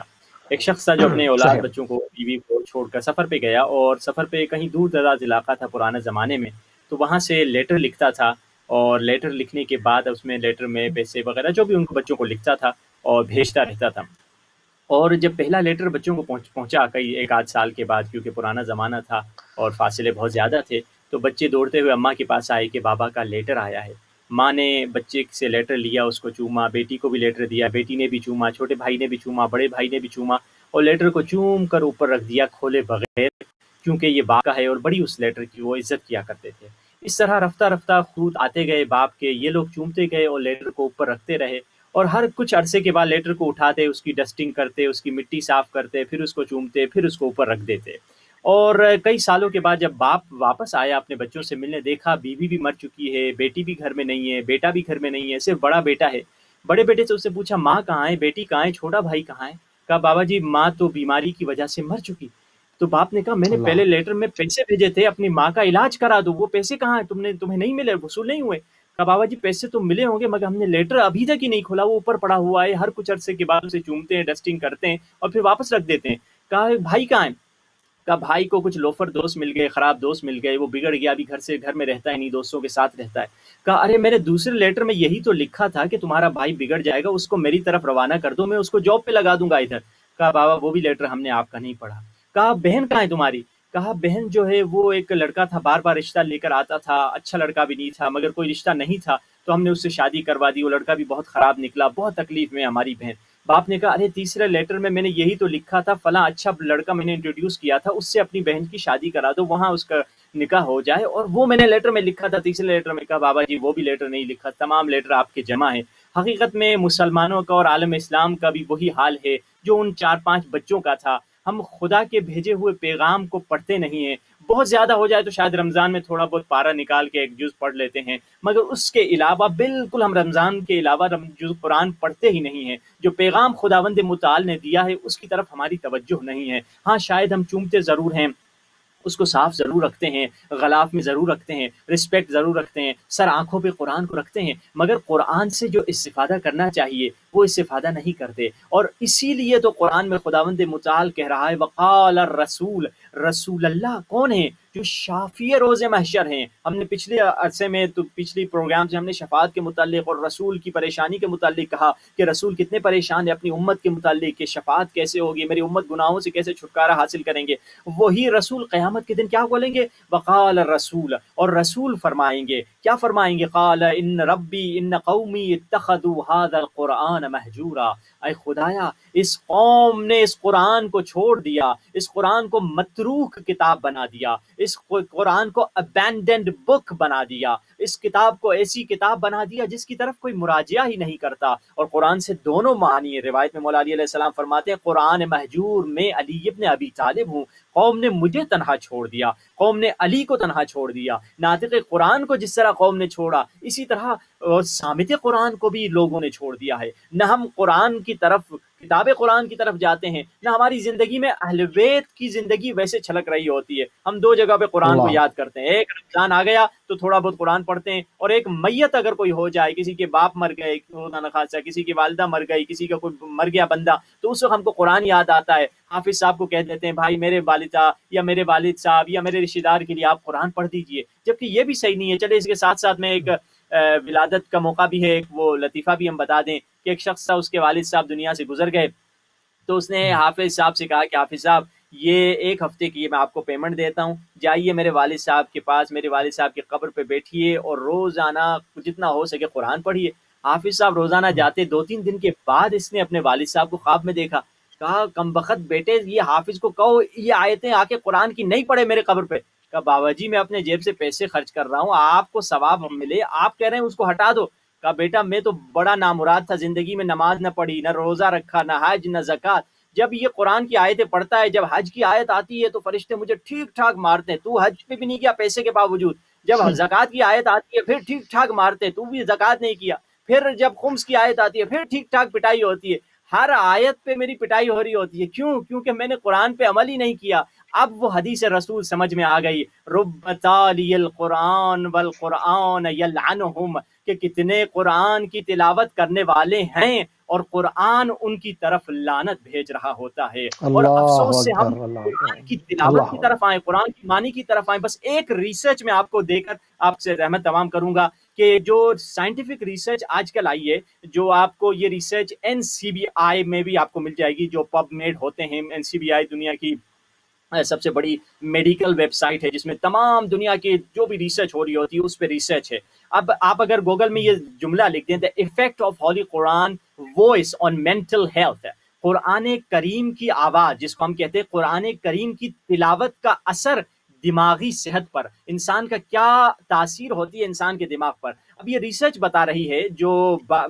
ایک شخص تھا جو اپنے اولاد صحیح. بچوں کو، بیوی کو چھوڑ کر سفر پہ گیا، اور سفر پہ کہیں دور دراز علاقہ تھا پرانے زمانے میں، تو وہاں سے لیٹر لکھتا تھا، اور لیٹر لکھنے کے بعد اس میں لیٹر میں پیسے وغیرہ جو بھی ان کو بچوں کو لکھتا تھا اور بھیجتا رہتا تھا. اور جب پہلا لیٹر بچوں کو پہنچا کئی ایک آدھ سال کے بعد، کیونکہ پرانا زمانہ تھا اور فاصلے بہت زیادہ تھے، تو بچے دوڑتے ہوئے اماں کے پاس آئے کہ بابا کا لیٹر آیا ہے. ماں نے بچے سے لیٹر لیا، اس کو چوما، بیٹی کو بھی لیٹر دیا، بیٹی نے بھی چوما، چھوٹے بھائی نے بھی چوما، بڑے بھائی نے بھی چوما، اور لیٹر کو چوم کر اوپر رکھ دیا کھولے بغیر، کیونکہ یہ باپ کا ہے اور بڑی اس لیٹر کی وہ عزت کیا کرتے تھے. اس طرح رفتہ رفتہ خطوط آتے گئے باپ کے، یہ لوگ چومتے گئے اور لیٹر کو اوپر رکھتے رہے، اور ہر کچھ عرصے کے بعد لیٹر کو اٹھاتے، اس کی ڈسٹنگ کرتے، اس کی مٹی صاف کرتے، پھر اس کو چومتے، پھر اس کو اوپر رکھ دیتے. اور کئی سالوں کے بعد جب باپ واپس آیا اپنے بچوں سے ملنے، دیکھا بیوی بھی مر چکی ہے، بیٹی بھی گھر میں نہیں ہے، بیٹا بھی گھر میں نہیں ہے، صرف بڑا بیٹا ہے. بڑے بیٹے سے اس سے پوچھا ماں کہاں ہے، بیٹی کہاں ہے، چھوٹا بھائی کہاں ہے؟ کہا بابا جی ماں تو بیماری کی وجہ سے مر چکی. تو باپ نے کہا میں نے اللہ. پہلے لیٹر میں پیسے بھیجے تھے اپنی ماں کا علاج کرا دو، وہ پیسے کہاں ہیں، تمہیں نہیں ملے، وصول نہیں ہوئے؟ کہا بابا جی پیسے تو ملے ہوں گے مگر ہم نے لیٹر ابھی تک ہی نہیں کھولا، وہ اوپر پڑا ہوا ہے، ہر کچھ عرصے کے بعد اسے چومتے ہیں، ڈسٹنگ کرتے ہیں اور پھر واپس رکھ دیتے ہیں. کہا بھائی کہاں ہے؟ کہا بھائی کو کچھ لوفر دوست مل گئے، خراب دوست مل گئے، وہ بگڑ گیا، ابھی گھر میں رہتا ہے نہیں، دوستوں کے ساتھ رہتا ہے. کہا ارے میں نے دوسرے لیٹر میں یہی تو لکھا تھا کہ تمہارا بھائی بگڑ جائے گا، اس کو میری طرف روانہ کر دو، میں اس کو جاب پہ لگا دوں گا ادھر. کہا بابا وہ بھی لیٹر ہم نے آپ کا نہیں پڑھا. کہا بہن کہاں ہے تمہاری؟ کہا بہن جو ہے وہ ایک لڑکا تھا، بار بار رشتہ لے کر آتا تھا، اچھا لڑکا بھی نہیں تھا، مگر کوئی رشتہ نہیں تھا تو ہم نے اس سے شادی کروا دی، وہ لڑکا بھی بہت خراب نکلا، بہت تکلیف میں ہماری بہن. باپ نے کہا ارے تیسرے لیٹر میں نے یہی تو لکھا تھا، فلاں اچھا لڑکا میں نے انٹروڈیوس کیا تھا، اس سے اپنی بہن کی شادی کرا دو، وہاں اس کا نکاح ہو جائے، اور وہ میں نے لیٹر میں لکھا تھا تیسرے لیٹر میں. کہا بابا جی وہ بھی لیٹر نہیں لکھا، تمام لیٹر آپ کے جمع ہیں. حقیقت میں مسلمانوں کا اور عالم اسلام کا بھی وہی حال ہے جو ان 4-5 بچوں کا تھا. ہم خدا کے بھیجے ہوئے پیغام کو پڑھتے نہیں ہیں. بہت زیادہ ہو جائے تو شاید رمضان میں تھوڑا بہت پارہ نکال کے ایک جز پڑھ لیتے ہیں، مگر اس کے علاوہ بالکل ہم رمضان کے علاوہ جز قرآن پڑھتے ہی نہیں ہیں. جو پیغام خداوند متعال نے دیا ہے اس کی طرف ہماری توجہ نہیں ہے. ہاں شاید ہم چومتے ضرور ہیں، اس کو صاف ضرور رکھتے ہیں، غلاف میں ضرور رکھتے ہیں، رسپیکٹ ضرور رکھتے ہیں، سر آنکھوں پہ قرآن کو رکھتے ہیں، مگر قرآن سے جو استفادہ کرنا چاہیے وہ استفادہ نہیں کرتے. اور اسی لیے تو قرآن میں خداوند متعال کہہ رہا ہے وقال الرسول، رسول اللہ کون ہے؟ جو شافی روز محشر ہیں. ہم نے پچھلے عرصے میں تو پچھلی پروگرام سے ہم نے شفاعت کے متعلق اور رسول کی پریشانی کے متعلق کہا کہ رسول کتنے پریشان ہیں اپنی امت کے متعلق کہ شفاعت کیسے ہوگی، میری امت گناہوں سے کیسے چھٹکارا حاصل کریں گے. وہی رسول قیامت کے دن کیا بولیں گے؟ وقال الرسول، اور رسول فرمائیں گے، کیا فرمائیں گے؟ قال ان ربی ان قومی اتخذوا هذا القرآن مہجورا. اے خدایا اس قوم نے اس قرآن کو چھوڑ دیا، اس قرآن کو متروک کتاب بنا دیا، اس قرآن کو ابینڈنڈ بک بنا دیا، اس کتاب کو ایسی کتاب بنا دیا جس کی طرف کوئی مراجعہ ہی نہیں کرتا. اور قرآن سے دونوں معنی ہے. روایت میں مولا علی علیہ السلام فرماتے ہیں قرآن مہجور میں علی ابن ابی طالب ہوں. قوم نے مجھے تنہا چھوڑ دیا، قوم نے علی کو تنہا چھوڑ دیا. ناطق قرآن کو جس طرح قوم نے چھوڑا، اسی طرح صامت قرآن کو بھی لوگوں نے چھوڑ دیا ہے. نہ ہم قرآن کی طرف، کتاب قرآن کی طرف جاتے ہیں، نہ ہماری زندگی میں اہل بیت کی زندگی ویسے چھلک رہی ہوتی ہے. ہم دو جگہ پہ قرآن کو یاد کرتے ہیں، ایک رمضان آ گیا تو تھوڑا بہت قرآن پڑھتے ہیں، اور ایک میت اگر کوئی ہو جائے، کسی کے باپ مر گئے، خاصا کسی کی والدہ مر گئی، کسی کا کوئی مر گیا بندہ، تو اس وقت ہم کو قرآن یاد آتا ہے. حافظ صاحب کو کہہ دیتے ہیں بھائی میرے والدہ یا میرے والد صاحب یا میرے رشتہ دار کے لیے آپ قرآن پڑھ دیجئے، جبکہ یہ بھی صحیح نہیں ہے. چلے اس کے ساتھ ساتھ میں ایک ولادت کا موقع بھی ہے، ایک وہ لطیفہ بھی ہم بتا دیں کہ ایک شخص تھا، اس کے والد صاحب دنیا سے گزر گئے، تو اس نے حافظ صاحب سے کہا کہ حافظ صاحب یہ 1 ہفتے کی میں آپ کو پیمنٹ دیتا ہوں، جائیے میرے والد صاحب کے پاس، میرے والد صاحب کی قبر پہ بیٹھیے اور روزانہ جتنا ہو سکے قرآن پڑھیے. حافظ صاحب روزانہ جاتے، 2-3 دن کے بعد اس نے اپنے والد صاحب کو خواب میں دیکھا. کہا کمبخت بیٹے یہ حافظ کو کہو یہ آیتیں آ کے قرآن کی نہیں پڑھے میرے قبر پہ. کہا بابا جی میں اپنے جیب سے پیسے خرچ کر رہا ہوں، آپ کو ثواب ملے، آپ کہہ رہے ہیں اس کو ہٹا دو. کہا بیٹا میں تو بڑا نامراد تھا، زندگی میں نماز نہ پڑھی، نہ روزہ رکھا، نہ حج، نہ زکوٰۃ. جب یہ قرآن کی آیتیں پڑھتا ہے، جب حج کی آیت آتی ہے تو فرشتے مجھے ٹھیک ٹھاک مارتے ہیں، تو حج پہ بھی نہیں کیا پیسے کے باوجود. جب زکوٰۃ کی آیت آتی ہے پھر ٹھیک ٹھاک مارتے ہیں، تو بھی زکوٰۃ نہیں کیا. پھر جب خمس کی آیت آتی ہے پھر ٹھیک ٹھاک پٹائی ہوتی ہے. ہر آیت پہ میری پٹائی ہو رہی ہوتی ہے. کیوں؟ کیونکہ میں نے قرآن پہ عمل ہی نہیں کیا. اب وہ حدیث رسول سمجھ میں آ گئی، رب تالی القرآن والقرآن یلعنہم، کہ کتنے قرآن کی تلاوت کرنے والے ہیں اور قرآن ان کی طرف لعنت بھیج رہا ہوتا ہے. اور افسوس سے ہم قرآن کی تلاوت کی طرف آئیں، قرآن کی معنی کی طرف آئیں. بس ایک ریسرچ میں آپ کو دے کر آپ سے رحمت تمام کروں گا کہ جو سائنٹیفک ریسرچ آج کل آئی ہے، جو آپ کو یہ ریسرچ NCBI میں بھی آپ کو مل جائے گی، جو پب میڈ ہوتے ہیں. NCBI دنیا کی سب سے بڑی میڈیکل ویب سائٹ ہے جس میں تمام دنیا کی جو بھی ریسرچ ہو رہی ہوتی ہے اس پہ ریسرچ ہے. اب آپ اگر گوگل میں یہ جملہ لکھ دیں، The effect of Holy Quran voice on mental health، قرآن کریم کی آواز جس کو ہم کہتے ہیں قرآن کریم کی تلاوت کا اثر دماغی صحت پر، انسان کا کیا تاثیر ہوتی ہے انسان کے دماغ پر. اب یہ ریسرچ بتا رہی ہے جو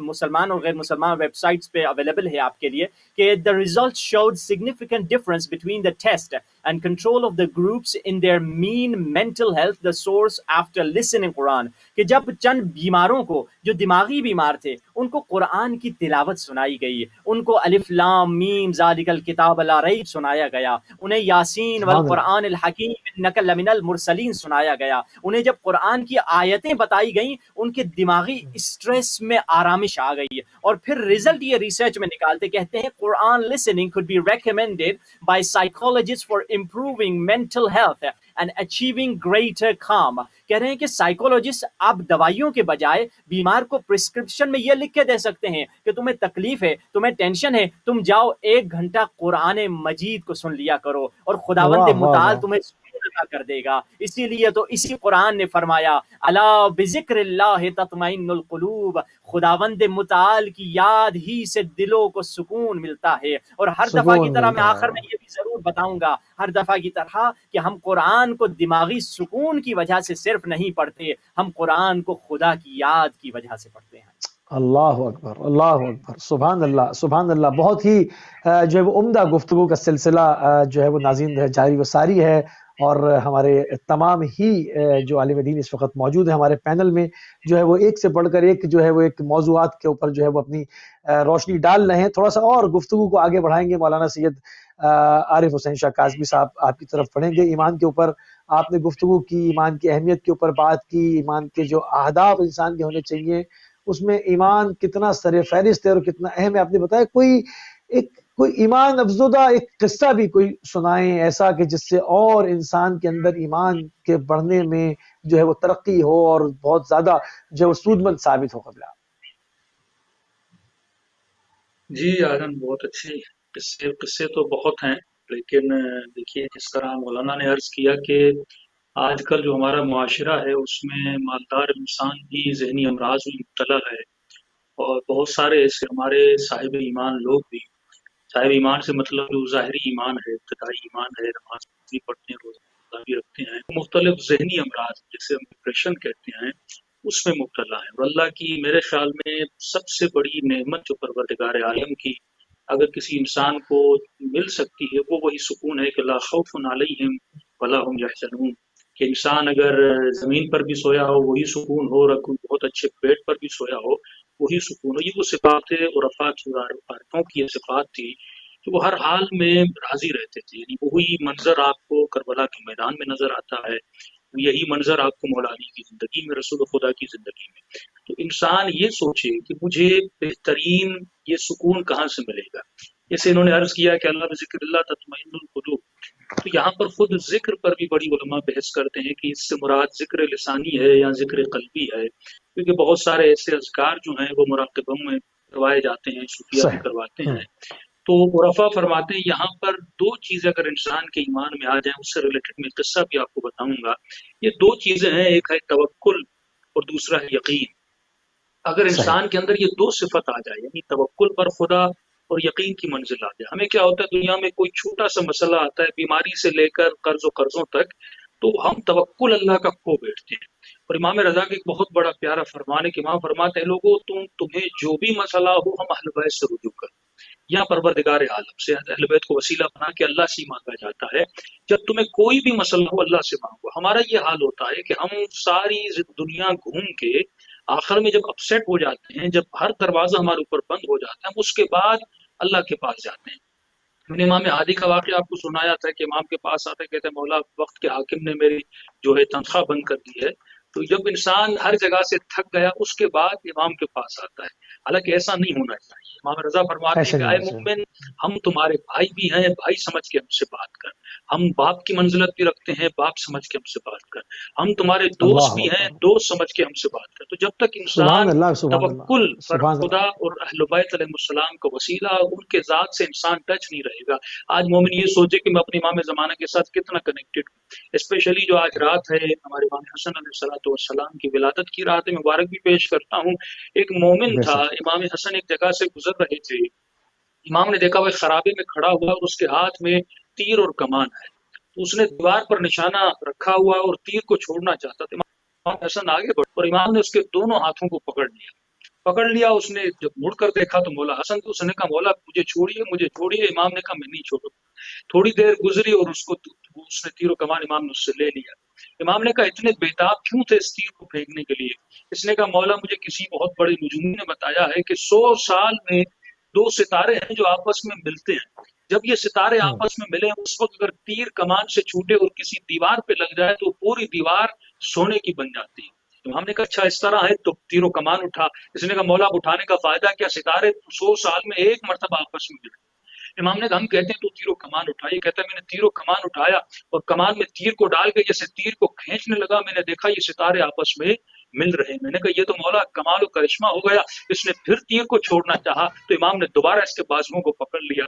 مسلمان اور غیر مسلمان ویب سائٹس پہ اویلیبل ہے آپ کے لیے کہ the results showed significant difference between the test and control of the groups in their mean mental health the source after listening Quran. کہ جب چند بیماروں کو جو دماغی بیمار تھے ان کو قرآن کی تلاوت سنائی گئی، ان کو الف لام میم ذالک الکتاب لا ریب سنایا گیا، انہیں یاسین والقرآن الحکیم انک لمن المرسلین سنایا گیا، انہیں جب قرآن کی آیتیں بتائی گئیں ان کے دماغی اسٹریس میں آرامش آ گئی. اور پھر رزلٹ یہ ریسرچ میں نکالتے کہتے ہیں قرآن listening could be recommended by psychologists for improving mental health and achieving greater calm. کہہ رہے ہیں کہ سائیکولوجسٹ آپ دوائیوں کے بجائے بیمار کو پرسکرپشن میں یہ لکھ کے دے سکتے ہیں کہ تمہیں تکلیف ہے، تمہیں ٹینشن ہے، تم جاؤ 1 گھنٹہ قرآن مجید کو سن لیا کرو اور خداوند متعال تمہیں عطا کر دے گا. اسی لیے تو اسی قرآن نے فرمایا الا بذکر اللہ تطمئن القلوب، خداوند متعال کی یاد ہی سے دلوں کو سکون ملتا ہے. اور ہر دفعہ کی طرح میں آخر میں یہ بھی ضرور بتاؤں گا، ہر دفعہ کی طرح کہ ہم قرآن کو دماغی سکون کی وجہ سے صرف نہیں پڑھتے، ہم قرآن کو خدا کی یاد کی وجہ سے پڑھتے ہیں. اللہ اکبر، اللہ اکبر، سبحان اللہ، سبحان اللہ. بہت ہی جو ہے وہ عمدہ گفتگو کا سلسلہ جو ہے وہ ناظرین جاری و ساری ہے، اور ہمارے تمام ہی جو عالم دین اس وقت موجود ہیں ہمارے پینل میں، جو ہے وہ ایک سے بڑھ کر ایک جو ہے وہ ایک موضوعات کے اوپر جو ہے وہ اپنی روشنی ڈال رہے ہیں. تھوڑا سا اور گفتگو کو آگے بڑھائیں گے. مولانا سید عارف حسین شاہ کاظمی صاحب آپ کی طرف پڑھیں گے. ایمان کے اوپر آپ نے گفتگو کی، ایمان کی اہمیت کے اوپر بات کی، ایمان کے جو اہداف انسان کے ہونے چاہیے اس میں ایمان کتنا سر فہرست ہے اور کتنا اہم ہے. آپ نے بتایا کوئی ایمان افزودہ ایک قصہ بھی کوئی سنائیں ایسا کہ جس سے اور انسان کے اندر ایمان کے بڑھنے میں جو ہے وہ ترقی ہو اور بہت زیادہ جو ہے وہ سودمند ثابت ہو. قبل جی آرن، بہت اچھے قصے تو بہت ہیں، لیکن دیکھیے جس طرح مولانا نے عرض کیا کہ آج کل جو ہمارا معاشرہ ہے اس میں مالدار انسان بھی ذہنی امراض میں مبتلا ہے، اور بہت سارے ایسے ہمارے صاحب ایمان لوگ بھی، صاحب ایمان سے مطلب جو ظاہری ایمان ہے، ابتدائی ایمان ہے، نماز بھی پڑھتے ہیں، روزہ بھی رکھتے ہیں، مختلف ذہنی امراض جسے ہم ڈپریشن کہتے ہیں اس میں مبتلا ہے. اور اللہ کی میرے خیال میں سب سے بڑی نعمت جو پروردگار عالم کی اگر کسی انسان کو مل سکتی ہے وہ وہی سکون ہے کہ لا خوف علیہم ولا هم یحزنون، کہ انسان اگر زمین پر بھی سویا ہو وہی سکون ہو، اور کوئی بہت اچھے بیڈ پر بھی سویا ہو وہی سکون ہو. یہ وہ صفات اور عارفوں کی یہ صفات تھی کہ وہ ہر حال میں راضی رہتے تھے. یعنی وہی منظر آپ کو کربلا کے میدان میں نظر آتا ہے، یہی منظر آپ کو مولا علی کی زندگی میں، رسول خدا کی زندگی میں. تو انسان یہ سوچے کہ مجھے بہترین یہ سکون کہاں سے ملے گا. جیسے انہوں نے عرض کیا کہ اللہ بذکر اللہ تطمئن القلوب، تو یہاں پر خود ذکر پر بھی بڑی علماء بحث کرتے ہیں کہ اس سے مراد ذکر لسانی ہے یا ذکر قلبی ہے، کیونکہ بہت سارے ایسے اذکار جو ہیں وہ مراقبوں میں کروائے جاتے ہیں، صوفیہ بھی کرواتے ہیں. تو عرفا فرماتے ہیں یہاں پر 2 چیزیں اگر انسان کے ایمان میں آ جائیں، اس سے ریلیٹڈ میں قصہ بھی آپ کو بتاؤں گا. یہ 2 چیزیں ہیں، ایک ہے توکل اور دوسرا ہے یقین. اگر انسان کے اندر یہ 2 صفت آ جائے، یعنی توکل پر خدا اور یقین کی منزل آ جائے. ہمیں کیا ہوتا ہے دنیا میں کوئی چھوٹا سا مسئلہ آتا ہے، بیماری سے لے کر قرض و قرضوں تک، تو ہم توکل اللہ کا کھو بیٹھتے ہیں. اور امام رضا کا ایک بہت بڑا پیارا فرمان ہے کہ امام فرماتے ہیں لوگوں تمہیں جو بھی مسئلہ ہو ہم اہل بیت سے رجوع کریں، یا پروردگار عالم سے اہل بیت کو وسیلہ بنا کے اللہ سے مانگا جاتا ہے. جب تمہیں کوئی بھی مسئلہ ہو اللہ سے مانگو. ہمارا یہ حال ہوتا ہے کہ ہم ساری دنیا گھوم کے آخر میں جب اپسیٹ ہو جاتے ہیں، جب ہر دروازہ ہمارے اوپر بند ہو جاتا ہے، ہم اس کے بعد اللہ کے پاس جاتے ہیں. میں نے امام ہادی کا واقعہ آپ کو سنایا تھا کہ امام کے پاس آتے کہتے ہیں مولا وقت کے حاکم نے میری جو ہے تنخواہ بند کر دی ہے. تو جب انسان ہر جگہ سے تھک گیا اس کے بعد امام کے پاس آتا ہے. حالانکہ ایسا نہیں ہونا چاہیے. امام رضا فرماتے ہیں کہ اے مومن ہم تمہارے بھائی بھی ہیں، بھائی سمجھ کے ہم سے بات کر. ہم باپ کی منزلت بھی رکھتے ہیں، باپ سمجھ کے ہم سے بات کر. ہم تمہارے دوست بھی ہیں، دوست سمجھ کے ہم سے بات کر. تو جب تک انسان توکل پر خدا اور اہل بیت علیہ السلام کا وسیلہ ان کے ذات سے انسان ٹچ نہیں رہے گا. آج مومن یہ سوچے کہ میں اپنے امام زمانہ کے ساتھ کتنا کنیکٹڈ ہوں. اسپیشلی جو آج رات ہے ہمارے امام حسن علیہ السلام کی ولادت کی رات مبارک بھی پیش کرتا ہوں. ایک مومن تھا، امام حسن ایک جگہ سے گزر رہے تھے. امام نے دیکھا وہ خرابے میں کھڑا ہوا اور اس کے ہاتھ میں تیر اور کمان ہے. تو اس نے دیوار پر نشانہ رکھا ہوا اور تیر کو چھوڑنا چاہتا تھا. امام حسن آگے بڑھ اور امام نے اس کے دونوں ہاتھوں کو پکڑ لیا. اس نے جب مڑ کر دیکھا تو مولا حسن تو اس نے کہا مولا مجھے چھوڑیے. امام نے کہا میں نہیں چھوڑوں. تھوڑی دیر گزری اور اس نے تیر و کمان امام نے اس سے لے لیا. امام نے کہا اتنے بیتاب کیوں تھے اس تیر کو پھینکنے کے لیے؟ اس نے کہا مولا مجھے کسی بہت بڑے نجومی نے بتایا ہے کہ 100 سال میں 2 ستارے ہیں جو آپس میں ملتے ہیں. جب یہ ستارے آپس میں ملے اس وقت اگر تیر کمان سے چھوٹے اور کسی دیوار پہ لگ جائے تو پوری دیوار سونے کی بن جاتی ہے. ہم نے کہا اچھا اس طرح ہے تو تیر و کمان اٹھا. اس نے کہا مولا اٹھانے کا فائدہ کیا؟ ستارے 100 سال میں ایک مرتبہ آپس میں ملے. امام نے کہا ہم کہتے ہیں تو تیر و کمان اٹھائیے، کہتا ہے میں نے تیر و کمان اٹھایا اور کمان میں تیر کو ڈال کے جیسے تیر کو کھینچنے لگا، میں نے دیکھا یہ ستارے آپس میں مل رہے ہیں۔ میں نے کہا یہ تو مولا کمال و کرشمہ ہو گیا۔ اس نے پھر تیر کو چھوڑنا چاہا تو امام نے دوبارہ اس کے بازوؤں کو پکڑ لیا۔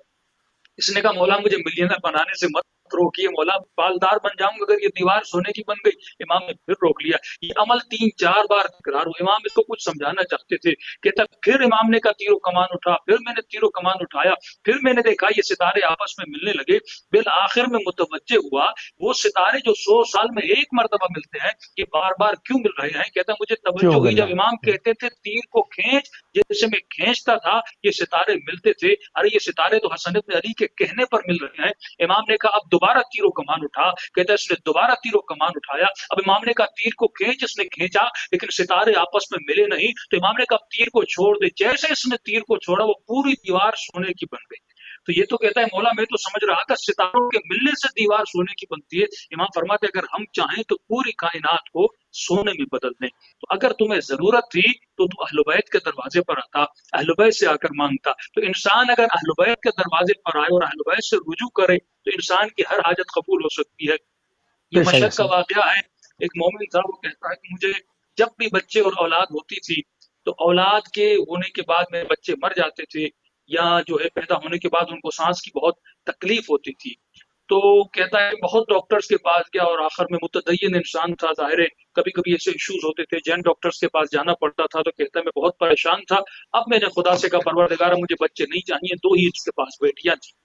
اس نے کہا مولا مجھے ملینر بنانے سے مت روکیے، مولا پالدار بن جاؤں گا اگر یہ دیوار سونے کی بن گئی۔ امام نے پھر روک لیا۔ یہ عمل 3-4 بار تکرار ہوا۔ امام اس کو کچھ سمجھانا چاہتے تھے، کہتا پھر امام نے کہا تیر و کمان اٹھا، پھر میں نے تیر و کمان اٹھایا، پھر میں نے دیکھا یہ ستارے آپس میں ملنے لگے۔ بالآخر میں متوجہ ہوا وہ ستارے جو 100 سال میں ایک مرتبہ ملتے ہیں یہ بار بار کیوں مل رہے ہیں۔ کہتا مجھے توجہ کیوں ہوئی مل جب رہا امام کہتے تھے تیر کو کھینچ، جیسے میں کھینچتا تھا یہ ستارے ملتے تھے۔ ارے یہ ستارے تو حسن بن علی کے کہنے پر مل رہے ہیں۔ امام نے کہا اب دوبارہ تیر و کمان اٹھا، کہتا ہے اس نے دوبارہ تیر و کمان اٹھایا۔ اب امام نے کہا تیر کو کھینچ، اس نے کھینچا لیکن ستارے آپس میں ملے نہیں، تو امام نے کہا تیر کو چھوڑ دے۔ جیسے اس نے تیر کو چھوڑا وہ پوری دیوار سونے کی بن گئی۔ تو یہ تو کہتا ہے مولا میں تو سمجھ رہا تھا ستاروں کے ملنے سے دیوار سونے کی بنتی ہے۔ امام فرماتے اگر ہم چاہیں تو پوری کائنات کو سونے میں بدل دیں۔ تو اگر تمہیں ضرورت تھی تو اہل بیت کے دروازے پر آتا، اہل بیت سے آ کر مانگتا۔ تو انسان اگر اہل بیت کے دروازے پر آئے اور اہل بیت سے رجوع کرے تو انسان کی ہر حاجت قبول ہو سکتی ہے۔ یہ مشہد کا واقعہ ہے، ایک مومن تھا وہ کہتا ہے کہ مجھے جب بھی بچے اور اولاد ہوتی تھی تو اولاد کے ہونے کے بعد میرے بچے مر جاتے تھے یا جو ہے پیدا ہونے کے بعد ان کو سانس کی بہت تکلیف ہوتی تھی۔ تو کہتا ہے بہت ڈاکٹرز کے پاس گیا اور آخر میں متدین انسان تھا، ظاہر ہے کبھی کبھی ایسے ایشوز ہوتے تھے، جین ڈاکٹرز کے پاس جانا پڑتا تھا۔ تو کہتا ہے میں بہت پریشان تھا، اب میں نے خدا سے کہا پروردگار مجھے بچے نہیں چاہیے، 2 ہی اس کے پاس بیٹیاں تھیں۔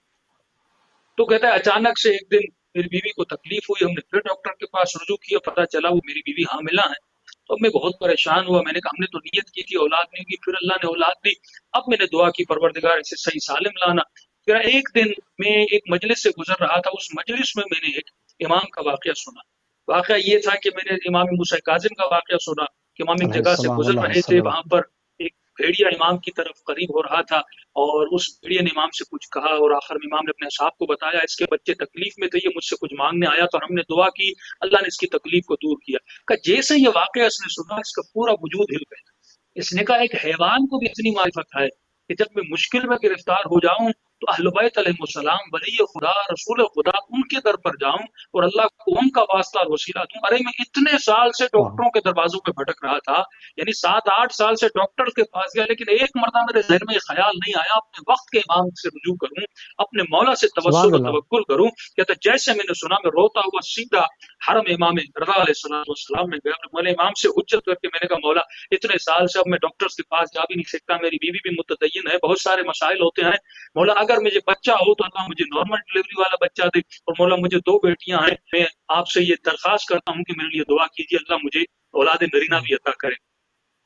تو کہتا ہے اچانک سے ایک دن میری بیوی کو تکلیف ہوئی، ہم نے پھر ڈاکٹر کے پاس رجوع کیا، پتہ چلا وہ میری بیوی حاملہ ہے۔ تو اب میں بہت پریشان ہوا، میں نے کہا ہم نے تو نیت کی تھی اولاد نہیں کی، پھر اللہ نے اولاد دی۔ اب میں نے دعا کی پروردگار اسے صحیح سالم لانا۔ پھر ایک دن میں ایک مجلس سے گزر رہا تھا، اس مجلس میں نے ایک امام کا واقعہ سنا۔ واقعہ یہ تھا کہ میں نے امام موسیٰ کاظم کا واقعہ سنا کہ امام ایک جگہ سے گزر رہے تھے، وہاں پر ایک بھیڑیا امام کی طرف قریب ہو رہا تھا اور اس بھیڑیا نے امام سے کچھ کہا اور آخر میں امام نے اپنے اصحاب کو بتایا اس کے بچے تکلیف میں تھے، یہ مجھ سے کچھ مانگنے آیا تو ہم نے دعا کی، اللہ نے اس کی تکلیف کو دور کیا۔ کہ جیسے یہ واقعہ اس نے سنا اس کا پورا وجود ہل گیا۔ اس نے کہا ایک حیوان کو بھی اتنی معرفت ہے کہ جب میں مشکل میں گرفتار ہو جاؤں تو اہل بیت علیہ السلام، ولی خدا، رسول خدا، ان کے در پر جاؤں اور اللہ کو ان کا واسطہ اور وسیلہ دوں۔ ارے میں اتنے سال سے ڈاکٹروں کے دروازوں پہ بھٹک رہا تھا، یعنی 7-8 سال سے ڈاکٹر کے پاس گیا، لیکن ایک مرتبہ میرے ذہن میں یہ خیال نہیں آیا اپنے وقت کے امام سے رجوع کروں، اپنے مولا سے توسل و توکل کروں۔ کہتا جیسے میں نے سنا میں روتا ہوا سیدھا حرم امام رضا علیہ السلام میں گیا، اپنے مولا امام سے حجت کر کے میں نے کہا مولا اتنے سال سے اب میں ڈاکٹرز کے پاس جا بھی نہیں سکتا، میری بیوی بھی متدین ہے، بہت سارے مسائل ہوتے ہیں، مولا اگر مجھے بچہ ہو تو اللہ مجھے نارمل ڈلیوری والا بچہ دے، اور مولا مجھے 2 بیٹیاں ہیں، میں آپ سے یہ درخواست کرتا ہوں کہ میرے لیے دعا کیجیے اللہ مجھے اولاد نرینہ بھی عطا کرے۔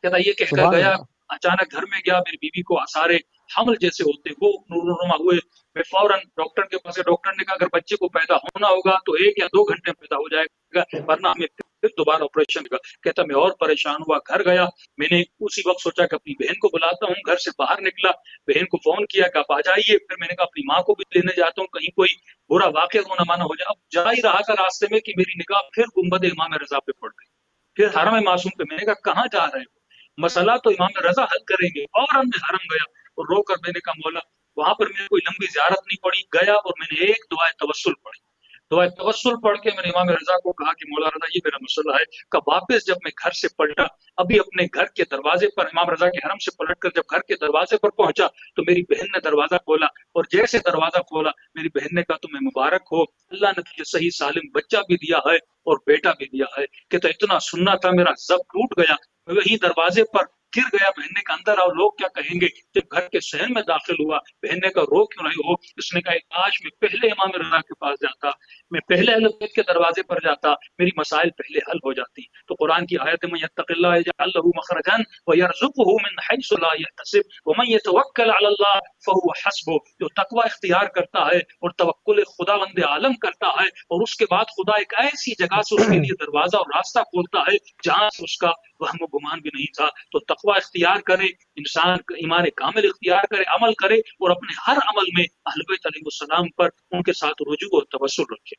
کہتا یہ کہہ کر گیا، اچانک گھر میں گیا، میری بیوی کو آثار حمل جیسے ہوتے وہ نورما ہوئے۔ میں فوراً ڈاکٹر کے پاس، ڈاکٹر نے کہا اگر بچے کو پیدا ہونا ہوگا تو 1 یا 2 گھنٹے میں پیدا ہو جائے گا، ورنہ ہمیں پھر دوبارہ آپریشن کا۔ کہتا میں اور پریشان ہوا، گھر گیا، میں نے اسی وقت سوچا کہ اپنی بہن کو بلاتا ہوں، گھر سے باہر نکلا، بہن کو فون کیا کہ آپ آ جائیے، پھر میں نے کہا اپنی ماں کو بھی لینے جاتا ہوں، کہیں کوئی برا واقعہ ہونا مانا ہو جائے۔ اب جا ہی رہا تھا راستے میں کہ میری نگاہ پھر گنبد امام رضا پہ پڑ گئی، پھر حرم معصوم پہ۔ میں نے کہا کہاں جا رہے ہو؟ مسئلہ تو امام رضا حل کریں گے۔ اور میں حرم گیا اور رو کر میں نے کہا مولا، وہاں پر میرے کوئی لمبی زیارت نہیں پڑی، گیا اور میں نے ایک دعائے توسل پڑھی۔ دعائے توسل پڑھ کے میں نے امام رضا کو کہا کہ مولا رضا یہ میرا مسئلہ ہے۔ کہ واپس جب میں گھر سے پلٹا، ابھی اپنے گھر کے دروازے پر، امام رضا کے حرم سے پلٹ کر جب گھر کے دروازے پر پہنچا تو میری بہن نے دروازہ کھولا، اور جیسے دروازہ کھولا میری بہن نے کہا تمہیں مبارک ہو، اللہ نے تجھے صحیح سالم بچہ بھی دیا ہے اور بیٹا بھی دیا ہے۔ کہ تو اتنا سننا تھا میرا ضب ٹوٹ گیا، میں وہی دروازے پر گر گیا۔ بہن نے کہا اندر آؤ، لوگ کیا کہیں گے؟ جب گھر کے صحن میں داخل ہوا، بہن نے کہا رو کیوں رہے ہو؟ اس نے کہا کاش میں پہلے امام رضا کے پاس جاتا، میں پہلے اہل بیت کے دروازے پر جاتا، میری مسائل پہلے حل ہو جاتی۔ تو قرآن کی آیت میں یتق اللہ یجعل له مخرجا ویرزقه من حیث لا یحتسب ومن یتوکل علی اللہ فهو حسبه۔ جو تقوی اختیار کرتا ہے اور توکل خداوند عالم کرتا ہے، اور اس کے بعد خدا ایک ایسی جگہ سے اس کے لیے دروازہ اور راستہ کھولتا ہے جہاں سے اس کا وہم و گمان بھی نہیں تھا۔ تو تقوی اختیار کرے انسان، ایمان کامل اختیار کرے، عمل کرے، اور اپنے ہر عمل میں اہل بیت علیہ السلام پر ان کے ساتھ رجوع اور توسل رکھے۔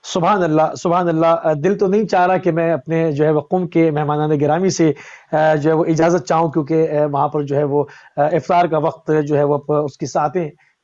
سبحان اللہ، سبحان اللہ۔ دل تو نہیں چاہ رہا کہ میں اپنے جو ہے وہ قم کے مہمانان گرامی سے جو ہے وہ اجازت چاہوں، کیونکہ وہاں پر جو ہے وہ افطار کا وقت جو ہے وہ اس کی ساعتیں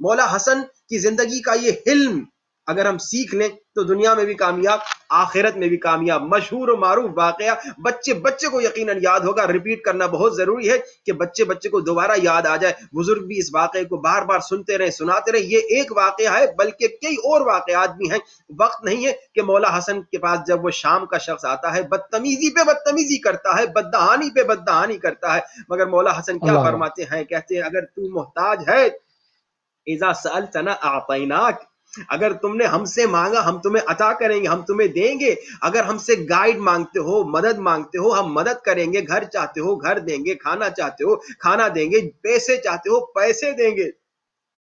مولا حسن کی زندگی کا یہ حلم اگر ہم سیکھ لیں تو دنیا میں بھی کامیاب، آخرت میں بھی کامیاب. مشہور و معروف واقعہ بچے کو یقیناً یاد ہوگا، ریپیٹ کرنا بہت ضروری ہے کہ بچے کو دوبارہ یاد آ جائے، بزرگ بھی اس واقعے کو بار بار سنتے رہیں، سناتے رہیں. یہ ایک واقعہ ہے بلکہ کئی اور واقعات بھی ہیں. وقت نہیں ہے کہ مولا حسن کے پاس جب وہ شام کا شخص آتا ہے بدتمیزی پہ بدتمیزی کرتا ہے، بددہانی پہ بددہانی کرتا ہے، مگر مولا حسن کیا فرماتے ہیں؟ کہتے ہیں اگر تو محتاج ہے، اذا سألتنا اعطیناک، اگر تم نے ہم سے مانگا ہم تمہیں عطا کریں گے، ہم تمہیں دیں گے. اگر ہم سے گائیڈ مانگتے ہو، مدد مانگتے ہو، ہم مدد کریں گے. گھر چاہتے ہو گھر دیں گے، کھانا چاہتے ہو کھانا دیں گے، پیسے چاہتے ہو پیسے دیں گے.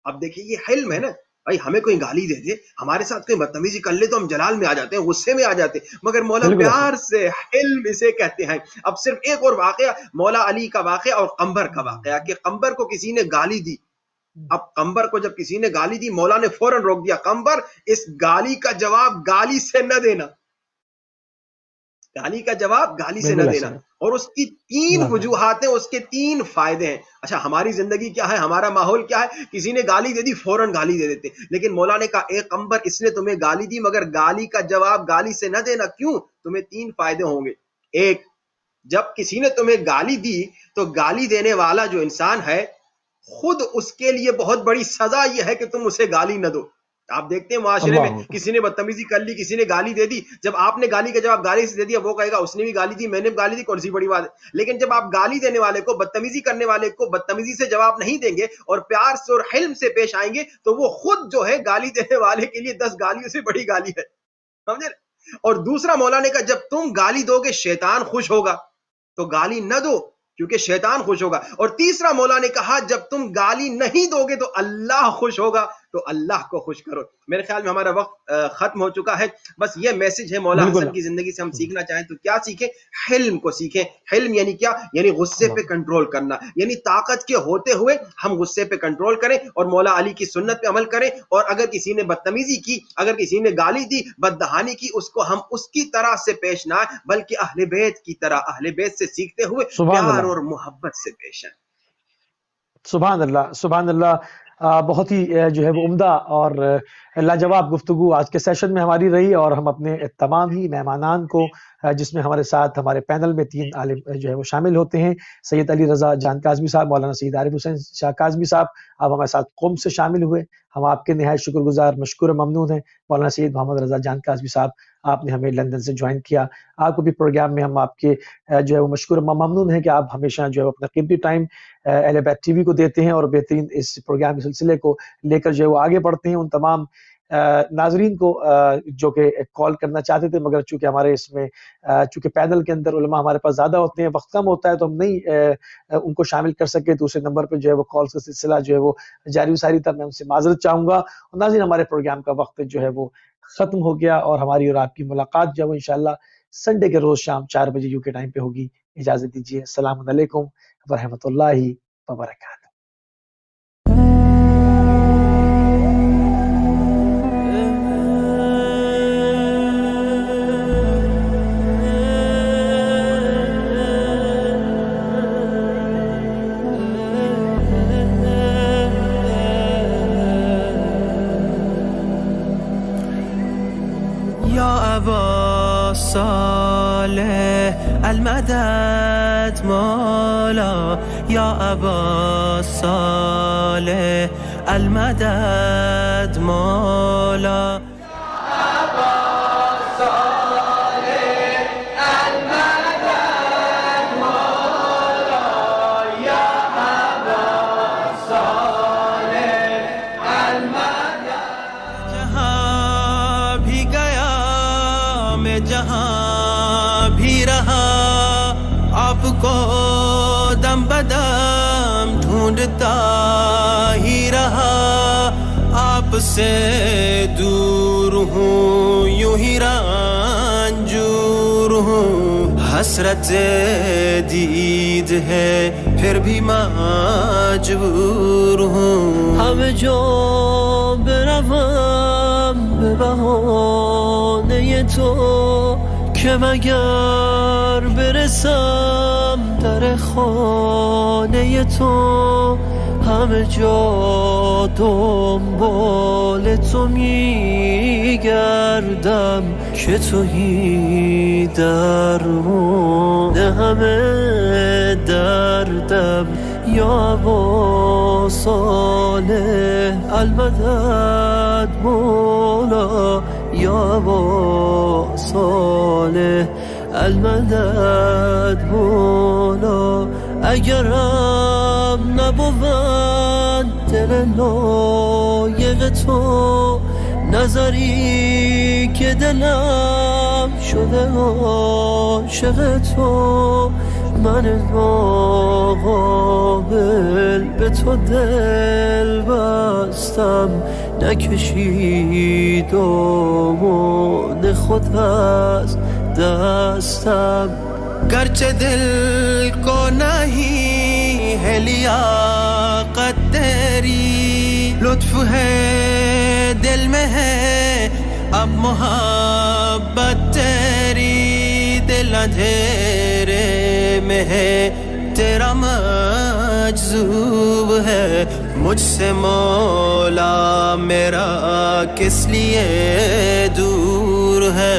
اب دیکھیے یہ حلم ہے نا بھائی، ہمیں کوئی گالی دے دے، ہمارے ساتھ کوئی بدتمیزی کر لے تو ہم جلال میں آ جاتے ہیں، غصے میں آ جاتے ہیں، مگر مولا پیار سے حلم اسے کہتے ہیں. اب صرف ایک اور واقعہ، مولا علی کا واقعہ اور قمبر کا واقعہ، کہ قمبر کو کسی نے گالی دی. اب قمبر کو جب کسی نے گالی دی، مولا نے فوراً روک دیا، قمبر اس گالی کا جواب گالی سے نہ دینا، گالی کا جواب گالی سے نہ دینا. اور اس کی 3 وجوہات ہیں، اس کے 3 فائدے ہیں. اچھا ہماری زندگی کیا ہے، ہمارا ماحول کیا ہے؟ کسی نے گالی دے دی فوراً گالی دے دیتے، لیکن مولا نے کہا اے قمبر اس نے تمہیں گالی دی مگر گالی کا جواب گالی سے نہ دینا. کیوں؟ تمہیں 3 فائدے ہوں گے. ایک، جب کسی نے تمہیں گالی دی تو گالی دینے والا جو انسان ہے خود اس کے لیے بہت بڑی سزا یہ ہے کہ تم اسے گالی نہ دو. آپ دیکھتے ہیں معاشرے میں کسی نے بدتمیزی کر لی، کسی نے گالی دے دی، جب آپ نے گالی کا جواب گالی سے دے دیا وہ کہے گا اس نے بھی گالی دی، میں نے بھی گالی دی، کون سی بڑی بات ہے. لیکن جب آپ گالی دینے والے کو، بدتمیزی کرنے والے کو بدتمیزی سے جواب نہیں دیں گے اور پیار سے اور حلم سے پیش آئیں گے تو وہ خود جو ہے گالی دینے والے کے لیے 10 گالیوں سے بڑی گالی ہے، سمجھے. اور دوسرا مولا نے کہا جب تم گالی دو گے شیطان خوش ہوگا تو گالی نہ دو کیونکہ شیطان خوش ہوگا. اور تیسرا مولا نے کہا جب تم گالی نہیں دو گے تو اللہ خوش ہوگا تو اللہ کو خوش کرو. میرے خیال میں ہمارا وقت ختم ہو چکا ہے. بس یہ میسج ہے مولا حسن کی زندگی سے ہم سیکھنا چاہیں تو کیا سیکھیں؟ حلم کو سیکھیں. حلم یعنی کیا؟ یعنی غصے پہ کنٹرول کرنا، یعنی طاقت کے ہوتے ہوئے ہم غصے پہ کنٹرول کریں اور مولا علی کی سنت پہ عمل کریں. اور اگر کسی نے بدتمیزی کی، اگر کسی نے گالی دی، بددہانی کی، اس کو ہم اس کی طرح سے پیش نہ آئیں بلکہ اہل بیت کی طرح، اہل بیت سے سیکھتے ہوئے پیار اور محبت سے پیش آئیں. سبحان اللہ، سبحان اللہ. بہت ہی جو ہے وہ عمدہ اور لاجواب گفتگو آج کے سیشن میں ہماری رہی، اور ہم اپنے تمام ہی مہمانان کو، جس میں ہمارے ساتھ ہمارے پینل میں 3 عالم جو ہے وہ شامل ہوتے ہیں، سید علی رضا جان کاظمی صاحب، مولانا سید عارف حسین شاہ کاظمی صاحب، آپ ہمارے ساتھ قم سے شامل ہوئے. ہم آپ کے نہایت شکر گزار، مشکور ممنون ہیں. مولانا سید محمد رضا جان کاظمی صاحب، آپ نے ہمیں لندن سے جوائن کیا. آپ کو بھی پروگرام میں ہم آپ کے جو ہے وہ مشکور ممنون ہیں کہ آپ ہمیشہ جو ہے اپنا قیمتی ٹائم اہل بیت ٹی وی کو دیتے ہیں اور بہترین اس پروگرام کے سلسلے کو لے کر جو ہے وہ آگے بڑھتے ہیں. ان تمام ناظرین کو جو کہ کال کرنا چاہتے تھے مگر چونکہ ہمارے اس میں چونکہ پینل کے اندر علماء ہمارے پاس زیادہ ہوتے ہیں، وقت کم ہوتا ہے، تو ہم نہیں ان کو شامل کر سکے. دوسرے نمبر پہ جو ہے وہ کالز کا سلسلہ جو ہے وہ جاری و ساری تھا. میں ان سے معذرت چاہوں گا. اور ناظرین ہمارے پروگرام کا وقت جو ہے وہ ختم ہو گیا اور ہماری اور آپ کی ملاقات جو ہے وہ انشاءاللہ سنڈے کے روز شام 4 بجے یو کے ٹائم پہ ہوگی. اجازت دیجیے. السلام علیکم ورحمۃ اللہ وبرکاتہ. صالح المدد مولا یا ابا صالح المدد مولا جہاں بھی رہا آپ کو دم بدم ڈھونڈتا ہی رہا. آپ سے دور ہوں یوں ہی رنجور ہوں، حسرت دید ہے پھر بھی مجبور ہوں. ہم جو بروم به بهانه تو که مگر برسم در خانه تو، همه جا دنبال تو میگردم که تویی درمان همه دردم یا ابا صالح المدد مولا یا ابا صالح المدد مولا اگرم نبود دل لایق تو نظری که دلم شده عاشق تو من ناقابل به تو دل بستم نکشید دامان خود از دستم گرچه دل کو نہیں ہے لیاقت تیری لطف ہے دل میں ہے اب محبت تیری دل اندھیرے میں ہے تیرا مجذوب ہے مجھ سے مولا میرا کس لیے دور ہے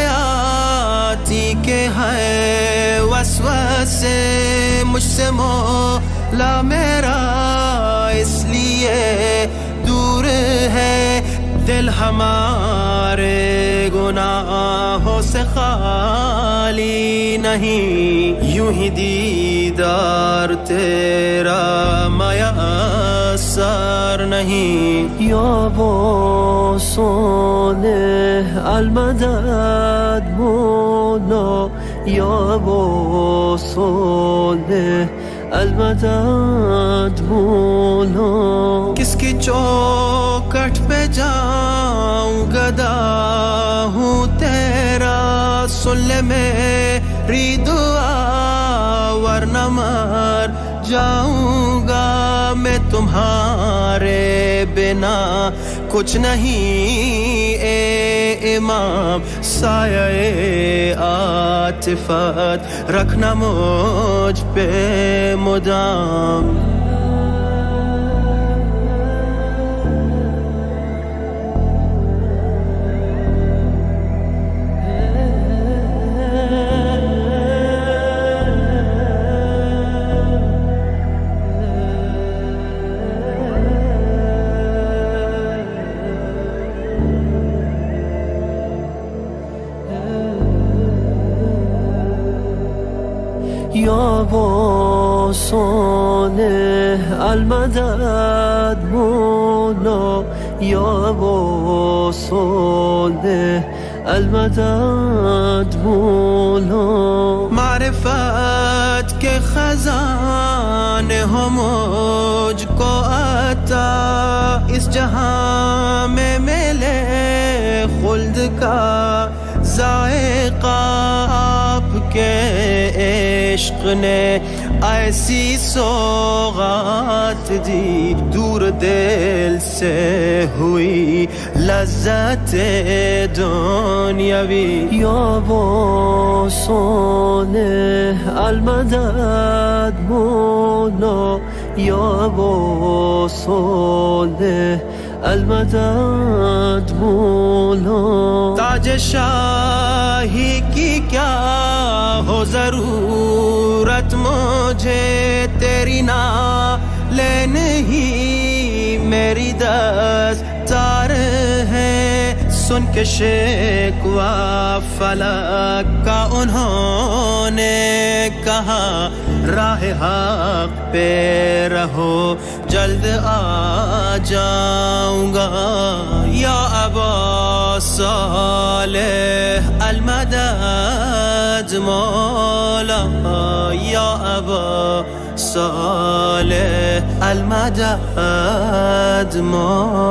شایاتی کے ہے وسوسے مجھ سے مولا میرا اس لیے دور ہے دل ہمارے گناہوں سے خالی نہیں یوں ہی دیدار تیرا میسر نہیں یا ابا صالح المدد مولا یا ابا صالح المدد مولا کس کی چوکٹ پہ جاؤں گدا ہوں تیرا سن لے میری دعا ورنہ مر جاؤں گا میں تمہارے بنا کچھ نہیں اے امام سایہ عاطفت رکھنا مجھ پہ مدام یا ابا صالح المدد مولا یا ابا صالح المدد مولا معرفت کے خزانے ہو مجھ کو عطا اس جہاں میں ملے خلد کا ذائقہ آپ کے عشق نے ایسی سوغات دی دور دل سے ہوئی لذت دنیاوی یا ابا صالح المدد مولا یا ابا صالح المدد مولا تاج شاہی کی کیا ہو ضرورت مجھے تیری نالین ہی میری دستار ہے سن کے شکوہ فلک کا انہوں نے کہا راہ حق پہ رہو جلد آ جاؤں گا یا ابا صالح المدد مولا یا ابا صالح المدد مولا